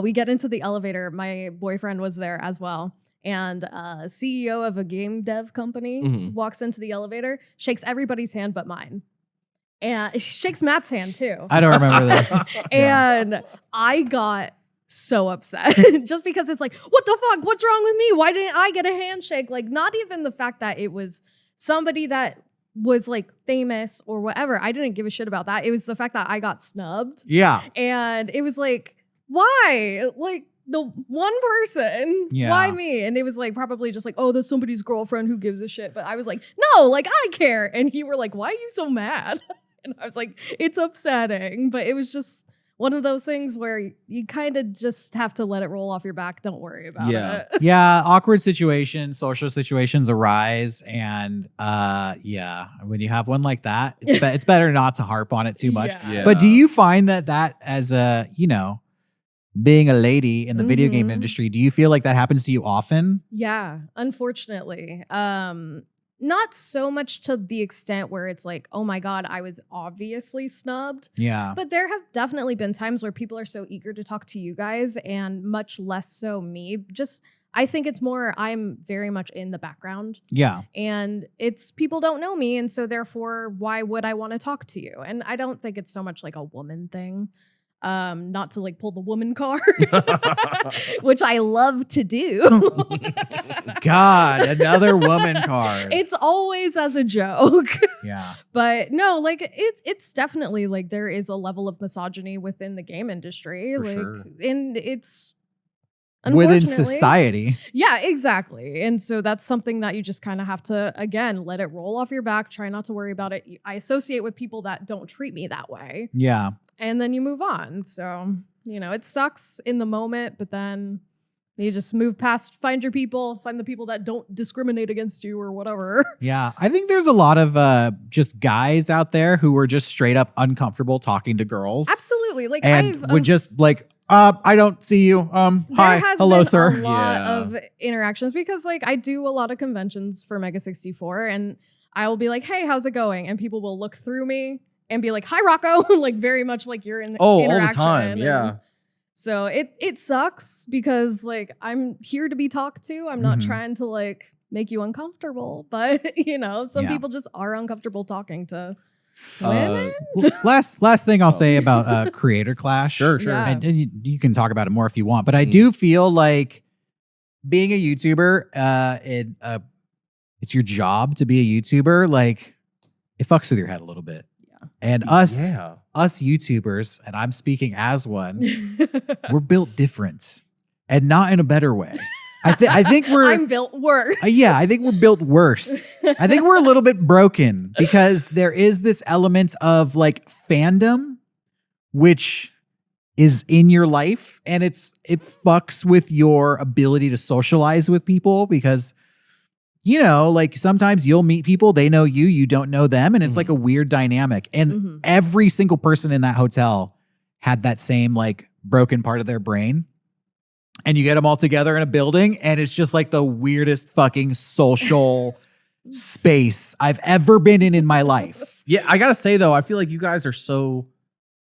we get into the elevator. My boyfriend was there as well. And CEO of a game dev company walks into the elevator, shakes everybody's hand but mine. And she shakes Matt's hand too. I don't remember this. And I got so upset just because it's like, what the fuck? What's wrong with me? Why didn't I get a handshake? Like, not even the fact that it was somebody that was like famous or whatever. I didn't give a shit about that. It was the fact that I got snubbed. Yeah. And it was like, why? Like, the one person, why me? And it was like probably just like, oh, that's somebody's girlfriend who gives a shit. But I was like, no, like I care. And you were like, why are you so mad? And I was like, it's upsetting. But it was just one of those things where you kind of just have to let it roll off your back. Don't worry about it. Yeah, awkward situations, social situations arise. And when you have one like that, it's better not to harp on it too much. Yeah. But do you find that as a, being a lady in the video game industry, do you feel like that happens to you often? Yeah, unfortunately. Not so much to the extent where it's like, oh my God, I was obviously snubbed. Yeah. But there have definitely been times where people are so eager to talk to you guys and much less so me. I think it's more, I'm very much in the background. Yeah. And it's people don't know me. And so therefore, why would I want to talk to you? And I don't think it's so much like a woman thing. Not to like pull the woman card, which I love to do. God, another woman card. It's always as a joke. Yeah. But no, like it's definitely like there is a level of misogyny within the game industry. And it's within society. Yeah, exactly. And so that's something that you just kind of have to, again, let it roll off your back. Try not to worry about it. I associate with people that don't treat me that way. Yeah. And then you move on. So, it sucks in the moment, but then you just move past, find your people, find the people that don't discriminate against you or whatever. Yeah. I think there's a lot of just guys out there who are just straight up uncomfortable talking to girls. Absolutely. Like and would just like, I don't see you. Hi, hello, sir. There has been a lot of interactions because like I do a lot of conventions for Mega64 and I will be like, hey, how's it going? And people will look through me and be like, hi, Rocco. Like very much like you're in the interaction. All the time. Yeah. And so it sucks because like I'm here to be talked to. I'm not trying to like make you uncomfortable, but some people just are uncomfortable talking to women. Last thing I'll say about Creator Clash. Sure. Yeah. And you can talk about it more if you want, but I do feel like being a YouTuber, it's your job to be a YouTuber. Like it fucks with your head a little bit. Yeah. And us YouTubers, and I'm speaking as one, we're built different and not in a better way. I think we're... I'm built worse. I think we're built worse. I think we're a little bit broken because there is this element of like fandom, which is in your life, and it fucks with your ability to socialize with people because, like sometimes you'll meet people, they know you, you don't know them, and it's like a weird dynamic. And every single person in that hotel had that same like broken part of their brain. And you get them all together in a building, and it's just like the weirdest fucking social space I've ever been in my life. Yeah, I gotta say though, I feel like you guys are so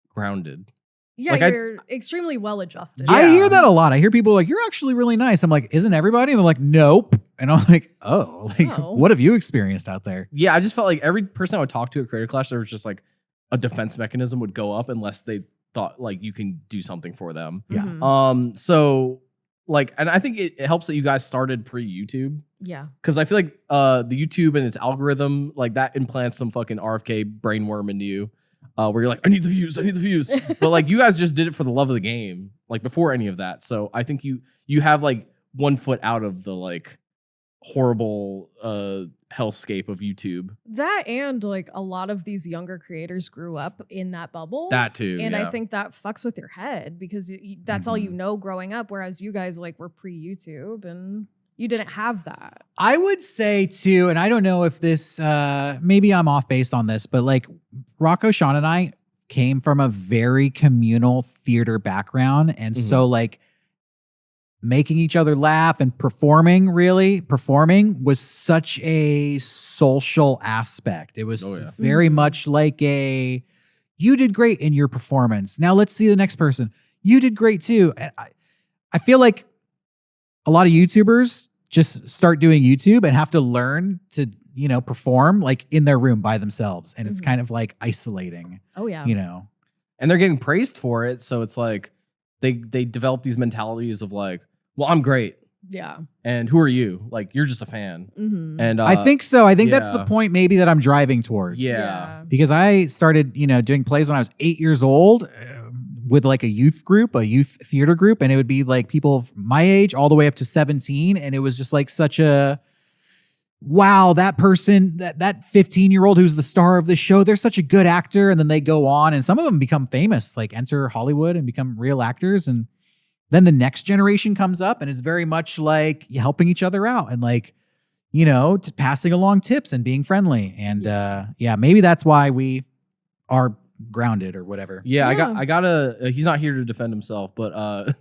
grounded. Yeah, like you're extremely well adjusted. I hear that a lot. I hear people like, you're actually really nice. I'm like, isn't everybody? And they're like, nope. And I'm like, what have you experienced out there? Yeah, I just felt like every person I would talk to at Creator Clash, there was just like a defense mechanism would go up unless they thought like you can do something for them. Yeah. So like, and I think it helps that you guys started pre-YouTube. Yeah. Because I feel like the YouTube and its algorithm, like that implants some fucking RFK brainworm into you. Where you're like, I need the views. But like you guys just did it for the love of the game, like before any of that. So I think you have like 1 foot out of the like horrible hellscape of YouTube. That and like a lot of these younger creators grew up in that bubble. That too. And yeah. I think that fucks with your head because that's all you know growing up. Whereas you guys like were pre-YouTube and you didn't have that. I would say too, and I don't know if this, maybe I'm off base on this, but like Rocco, Sean, and I came from a very communal theater background. And so like making each other laugh and performing was such a social aspect. It was very much like you did great in your performance. Now let's see the next person. You did great too. And I feel like a lot of YouTubers just start doing YouTube and have to learn to, perform like in their room by themselves. And it's kind of like isolating. Oh yeah. And they're getting praised for it. So it's like they develop these mentalities of like, well, I'm great. Yeah. And who are you? Like, you're just a fan. And I think so. I think that's the point maybe that I'm driving towards. Yeah. Because I started, doing plays when I was 8 years old with like a youth theater group. And it would be like people of my age all the way up to 17. And it was just like such a, wow, that person, that 15-year-old who's the star of the show, they're such a good actor. And then they go on and some of them become famous, like enter Hollywood and become real actors. And then the next generation comes up and it's very much like helping each other out and like, passing along tips and being friendly. And maybe that's why we are grounded or whatever. Yeah. I gotta, he's not here to defend himself, but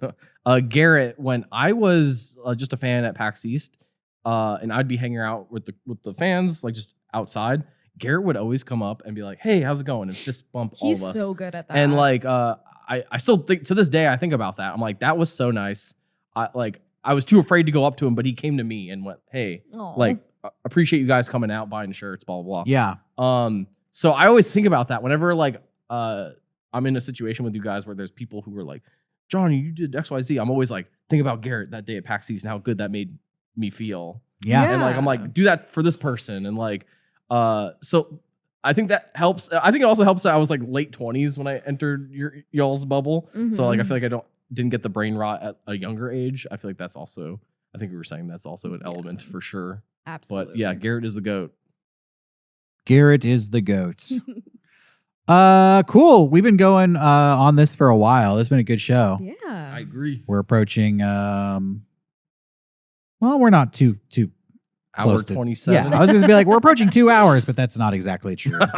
Garrett, when I was just a fan at PAX East, and I'd be hanging out with the fans, like just outside, Garrett would always come up and be like, hey, how's it going? And fist bump all of us. He's so good at that. And like, I still think to this day, I think about that. I'm like, that was so nice. I was too afraid to go up to him, but he came to me and went, hey, like, appreciate you guys coming out, buying shirts, blah, blah, blah. Yeah. So I always think about that whenever like, I'm in a situation with you guys where there's people who are like, Johnny, you did XYZ. I'm always like, think about Garrett that day at PAX East and how good that made me feel. Yeah. And like, I'm like, do that for this person. And like, so I think that helps. I think it also helps that I was like late 20s when I entered y'all's bubble. So like, I feel like didn't get the brain rot at a younger age. I feel like that's also, I think we were saying that's also an element for sure. Absolutely. But yeah, Garrett is the GOAT. Garrett is the GOAT. Cool. We've been going on this for a while. It's been a good show. Yeah. I agree. We're approaching well, we're not too Hour close to 27. Yeah, I was gonna be like, we're approaching 2 hours, but that's not exactly true. All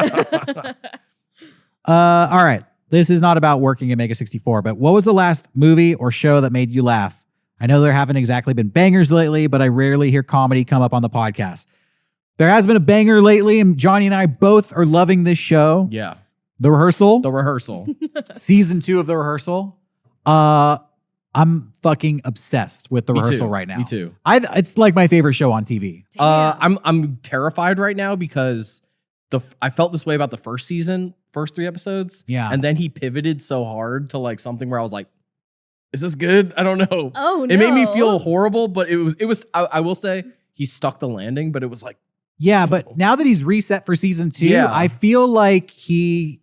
right. This is not about working at Mega64, but what was the last movie or show that made you laugh? I know there haven't exactly been bangers lately, but I rarely hear comedy come up on the podcast. There has been a banger lately, and Johnny and I both are loving this show. Yeah. The Rehearsal. The Rehearsal. Season 2 of The Rehearsal. I'm fucking obsessed with The Rehearsal right now. Me too. It's like my favorite show on TV. I'm terrified right now because I felt this way about the first season, first 3 episodes. Yeah. And then he pivoted so hard to like something where I was like, is this good? I don't know. Oh, no. It made me feel horrible, but it was I will say he stuck the landing, but it was like, yeah, but now that he's reset for season 2, Yeah. I feel like he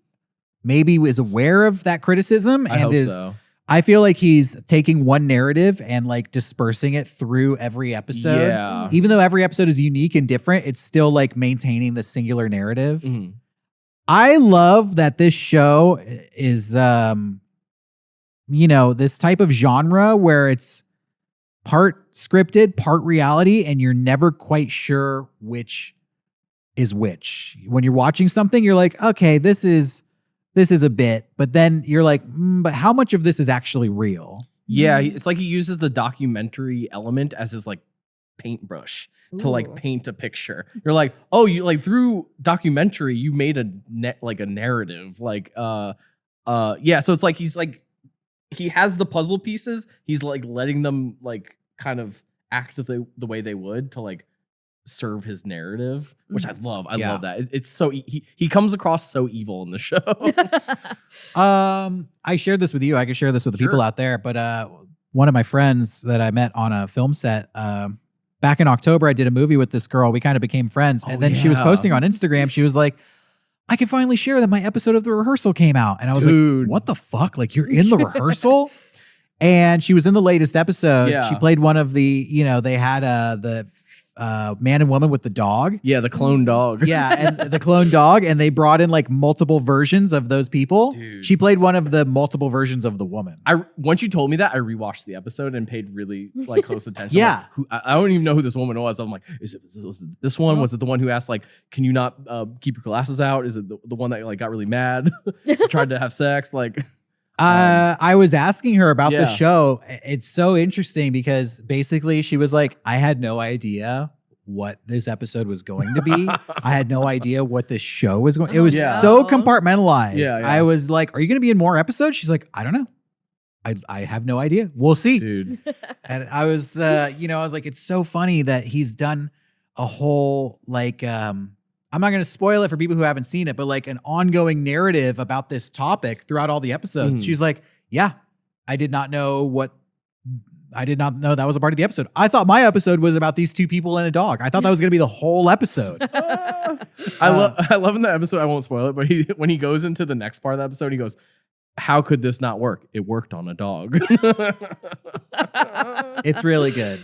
maybe was aware of that criticism I hope and so. I feel like he's taking one narrative and like dispersing it through every episode. Yeah. Even though every episode is unique and different, it's still like maintaining the singular narrative. Mhm. I love that this show is, this type of genre where it's part scripted, part reality, and you're never quite sure which is which. When you're watching something, you're like, okay, this is a bit, but then you're like, but how much of this is actually real? Yeah, it's like he uses the documentary element as his like paintbrush to like paint a picture. You're like, oh, you like through documentary, you made a narrative. Like, so it's like he has the puzzle pieces. He's like letting them like kind of act the way they would to like serve his narrative, which I love. I love that. It's so he comes across so evil in the show. I shared this with you. I can share this with the people out there, but one of my friends that I met on a film set back in October, I did a movie with this girl. We kind of became friends, and then she was posting on Instagram. She was like, I can finally share that my episode of The Rehearsal came out. And I was like, what the fuck? Like, you're in The Rehearsal? And she was in the latest episode. Yeah. She played one of the, they had the man and woman with the dog. Yeah, the clone dog. Yeah, and the clone dog, and they brought in like multiple versions of those people. Dude. She played one of the multiple versions of the woman. Once you told me that, I rewatched the episode and paid really like close attention. Yeah. Like, I don't even know who this woman was. I'm like, was it this one? Was it the one who asked like, can you not keep your glasses out? Is it the one that like got really mad, tried to have sex? Like, I was asking her about the yeah. show. It's so interesting because basically she was like, I had no idea what this episode was going to be. I had no idea what this show was going. It was so compartmentalized. Yeah. I was like, are you going to be in more episodes? She's like, I don't know. I have no idea. We'll see. dude. And I was, I was like, it's so funny that he's done a whole like, I'm not going to spoil it for people who haven't seen it, but like an ongoing narrative about this topic throughout all the episodes. She's like, yeah, I did not know that was a part of the episode. I thought my episode was about these two people and a dog. I thought that was going to be the whole episode. I love in the episode, I won't spoil it, but when he goes into the next part of the episode, he goes, how could this not work? It worked on a dog. It's really good.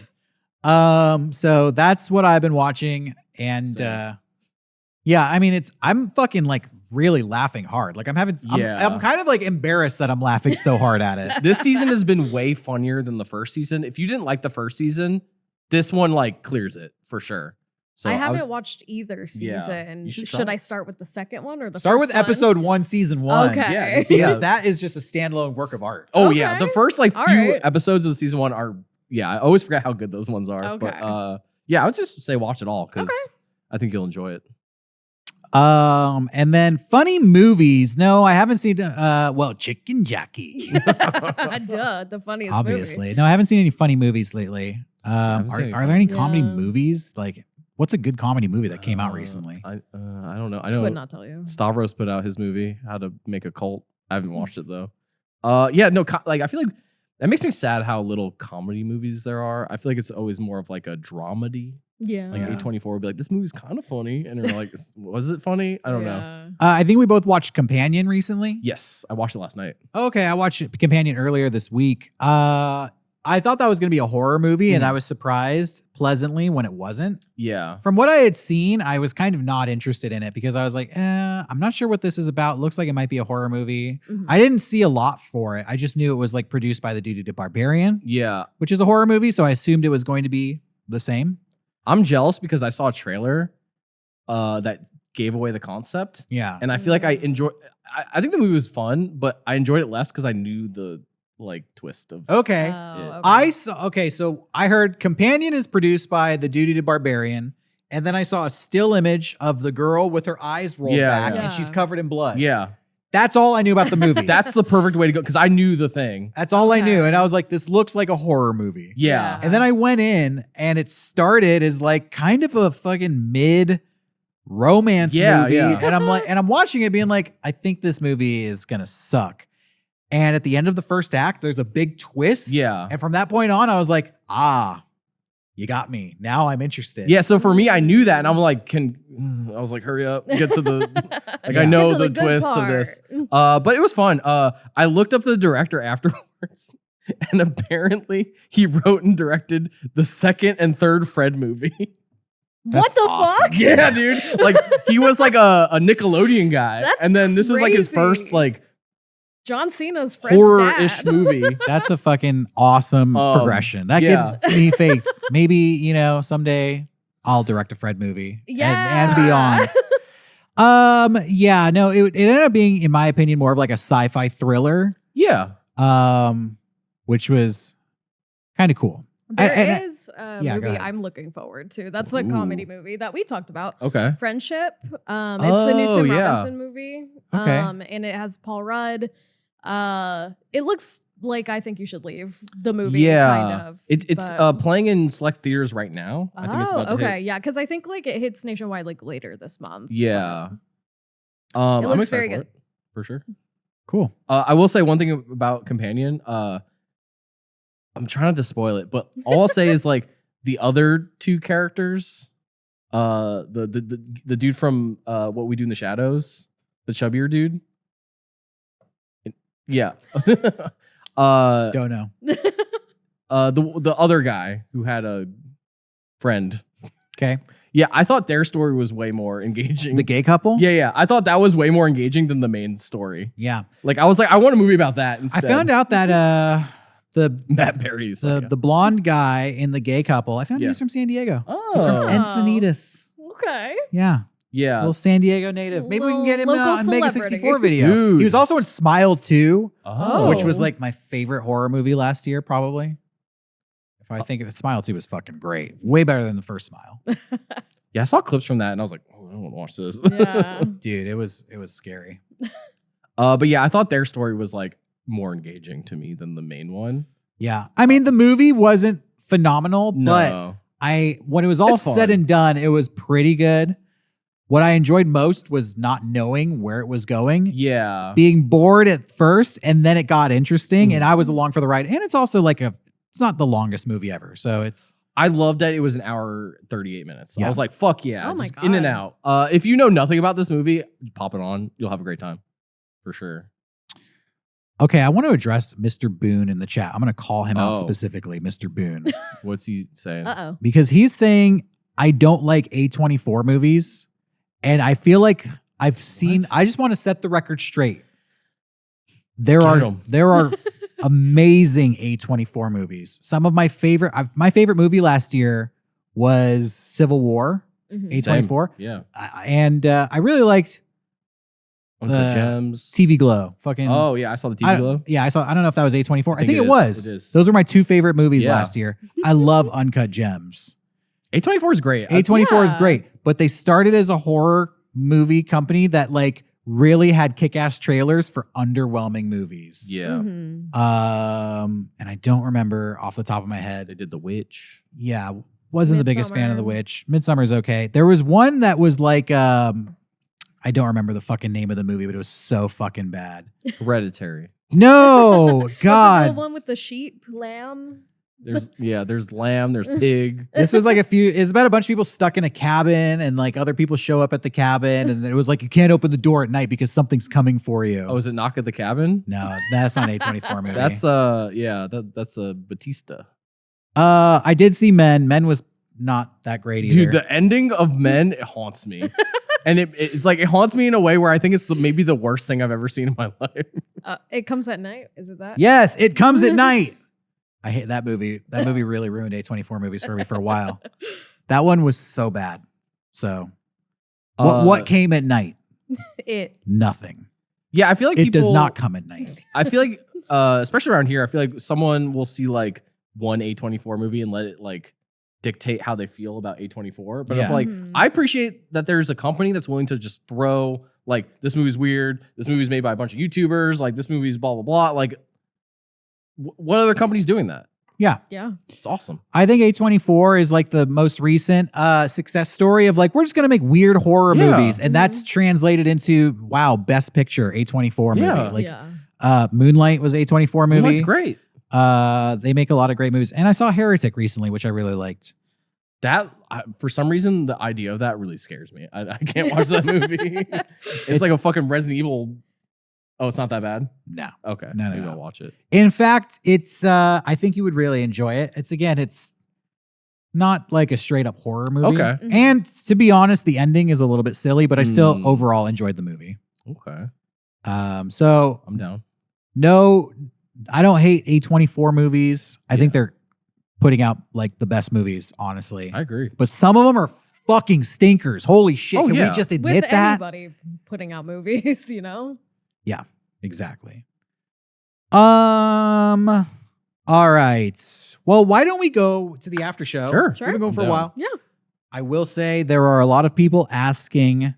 So that's what I've been watching. And yeah, I mean, I'm fucking like really laughing hard. Like I'm kind of like embarrassed that I'm laughing so hard at it. This season has been way funnier than the first season. If you didn't like the first season, this one like clears it for sure. So I haven't watched either season. Yeah, you should Should try. I start with the second one or the Start first with one? episode 1, season 1. Okay. Yeah, Because that is just a standalone work of art. Oh Okay. yeah, the first like All few right. episodes of the season 1 are I always forget how good those ones are. Okay. But yeah, I would just say watch it all because I think you'll enjoy it. And then funny movies. No, I haven't seen Chicken Jackie. Duh, the funniest Obviously. No, I haven't seen any funny movies lately. Are seen any there any Yeah. comedy movies? Like, what's a good comedy movie that came out recently? I don't know. I movie. know Could not tell you. Stavros put out his movie, How to Make a Cult. I haven't watched it though. Yeah, no, like I feel like that makes me sad how little comedy movies there are. I feel like it's always more of like a dramedy. Yeah. Like A24 would be like, this movie's kind of funny, and you're like, was it funny? I don't know. I think we both watched Companion recently. Yes, I watched it last night. Okay, I watched Companion earlier this week. I thought that was going to be a horror movie, and I was surprised pleasantly when it wasn't. Yeah. From what I had seen, I was kind of not interested in it because I was like, I'm not sure what this is about. Looks like it might be a horror movie. Mhm. I didn't see a lot for it. I just knew it was like produced by the dude who did Barbarian, Yeah. which is a horror movie. So I assumed it was going to be the same. I'm jealous because I saw a trailer that gave away the concept. Yeah. And I feel like I think the movie was fun, but I enjoyed it less because I knew the like twist of Okay. Oh, Okay. So I heard Companion is produced by the dude who did Barbarian. And then I saw a still image of the girl with her eyes rolled back yeah. and she's covered in blood. Yeah. That's all I knew about the movie. That's the perfect way to go because I knew the thing. That's all I knew. Okay. And I was like, this looks like a horror movie. Yeah. And then I went in and it started as like kind of a fucking mid romance movie. Yeah. And I'm watching it being like, I think this movie is going to suck. And at the end of the first act, there's a big twist. Yeah. And from that point on, I was like, you got me. Now I'm interested. Yeah. So for me, I knew that. And I'm like, I was like, hurry up, get to the, like, Yeah. I know Get to the the good twist of part. this. But it was fun. I looked up the director afterwards and apparently he wrote and directed the second and third Fred movie. What the awesome. fuck? Yeah, dude. Like he was like a Nickelodeon guy. That's and then this was like his crazy. first like John Cena's Fred's horror-ish dad. movie. That's a fucking awesome progression. That yeah. gives me faith. Maybe, someday I'll direct a Fred movie. Yeah. And beyond. Yeah, no, it ended up being, in my opinion, more of like a sci-fi thriller. Yeah. Which was kind of cool. There is a yeah, go movie ahead. I'm looking forward to. That's a comedy movie that we talked about. Okay. Friendship. It's the new Oh, Tim yeah. Robinson movie. Okay. And it has Paul Rudd. It looks like I Think You Should Leave, the movie. Yeah. Kind of. It's but- playing in select theaters right now. I think it's about to okay. hit. Yeah, because I think like it hits nationwide like later this month. Yeah. It I'm looks excited very for good. it, for sure. Cool. I will say one thing about Companion. I'm trying not to spoil it, but all I'll say is like the other two characters, the dude from What We Do in the Shadows, the chubbier dude. Yeah. Don't know. The other guy who had a friend. Okay. Yeah, I thought their story was way more engaging. The gay couple? Yeah. I thought that was way more engaging than the main story. Yeah. Like, I was like, I want a movie about that instead. I found out that the Matt Berry's the blonde guy in the gay couple, I found he's from San Diego. He's from Oh. Encinitas. Okay. Yeah. Yeah. Little San Diego native. Maybe we can get him Local on Mega celebrity. 64 video. Dude. He was also in Smile 2, Oh. which was like my favorite horror movie last year, probably. If I think Smile 2 was fucking great. Way better than the first Smile. Yeah, I saw clips from that and I was like, oh, I don't want to watch this. Yeah. Dude, it was scary. But yeah, I thought their story was like more engaging to me than the main one. Yeah. I mean, the movie wasn't phenomenal, but No. when it was all It's said fun. and done, it was pretty good. What I enjoyed most was not knowing where it was going. Yeah. Being bored at first, and then it got interesting, and I was along for the ride. And it's also like it's not the longest movie ever. So it's I loved that it was an hour 38 minutes. Yeah. I was like, fuck yeah. Oh my just in and God. out. If you know nothing about this movie, pop it on. You'll have a great time. For sure. okay. I want to address Mr. Boone in the chat. I'm going to call him out Oh. specifically, Mr. Boone, What's he saying? Uh-oh. because he's saying I don't like A24 movies. And I feel like I've seen, What? I just want to set the record straight. There Get are 'em. amazing A24 movies. Some of my favorite movie last year was Civil War, Mhm. A24. Yeah. And I really liked Uncut Gems. TV Glow. Fucking. Oh, yeah. I saw the TV Glow. Yeah, I don't know if that was A24. I think it it is. was. It is. Those were my two favorite movies Yeah. last year. I love Uncut Gems. A24 is great. A24 is Yeah. great, but they started as a horror movie company that like really had kick-ass trailers for underwhelming movies. Yeah. Mhm. And I don't remember off the top of my head. They did The Witch. Yeah, wasn't the biggest fan of The Midsommar. Witch. Midsummer's okay. There was one that was like I don't remember the fucking name of the movie, but it was so fucking bad. Hereditary. No, What's God. the one with the sheep, lamb? There's lamb, there's pig. This was like it's about a bunch of people stuck in a cabin and like other people show up at the cabin and it was like you can't open the door at night because something's coming for you. Oh, is it Knock at the Cabin? No, that's not A24 movie. That's that's a Batista. I did see Men. Men was not that great either. Dude, the ending of Men, it haunts me. And it's like it haunts me in a way where I think it's maybe the worst thing I've ever seen in my life. It comes at night. Is it that? Yes, It Comes at Night. I hate that movie. That movie really ruined A24 movies for me for a while. That one was so bad. So what came at night? It. Nothing. Yeah, I feel like It people does not come at night. I feel like especially around here, I feel like someone will see like one A24 movie and let it like dictate how they feel about A24. But Yeah. I'm like, Mhm. I appreciate that there's a company that's willing to just throw like this movie's weird, this movie's made by a bunch of YouTubers, like this movie's blah blah blah. Like what other company's doing that? Yeah. Yeah. It's awesome. I think A24 is like the most recent success story of like, we're just going to make weird horror Yeah. movies. And that's translated into, wow, best picture, A24 movie. Yeah. Like yeah. Moonlight was A24 movie. That's great. They make a lot of great movies. And I saw Heretic recently, which I really liked. That for some reason the idea of that really scares me. I can't watch that movie. It's like a fucking Resident Evil. Oh, it's not that bad? No. Okay. No, Maybe no. I'll watch it. In fact, it's I think you would really enjoy it. It's not like a straight up horror movie. Okay. Mhm. And to be honest, the ending is a little bit silly, but I still Mm. overall enjoyed the movie. Okay. So I'm down. no, I don't hate A24 movies. I think Yeah. they're putting out like the best movies, honestly. I agree. But some of them are fucking stinkers. Holy shit. Oh, Can yeah. we just With admit that? anybody putting out movies, you know? Exactly. All right. Well, why don't we go to the after show? Sure. We've been going I'm for a down. while. Yeah. I will say there are a lot of people asking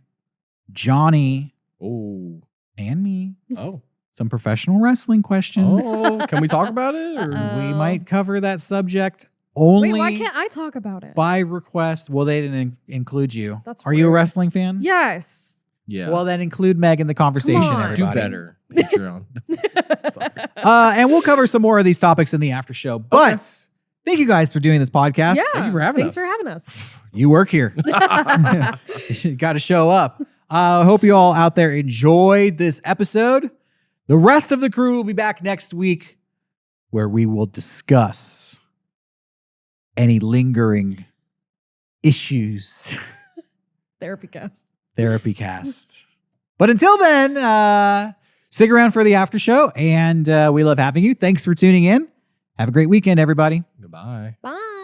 Johnny Oh. and me Oh. some professional wrestling questions. Oh. Can we talk about it? Or? We might cover that subject only Wait, why can't I talk about it? by request. Well, they didn't include you. That's Are you a weird. wrestling fan? Yes. Yeah. Well, then include Meg in the conversation, Come on. do everybody. better. Patreon. And we'll cover some more of these topics in the after show. But thank you guys for doing this podcast. Yeah. Thank you for having Thanks us. for having us. You work here. You got to show up. I hope you all out there enjoyed this episode. The rest of the crew will be back next week where we will discuss any lingering issues. Therapy cast. Therapy cast. But until then, stick around for the after show, and we love having you. Thanks for tuning in. Have a great weekend, everybody. Goodbye. Bye.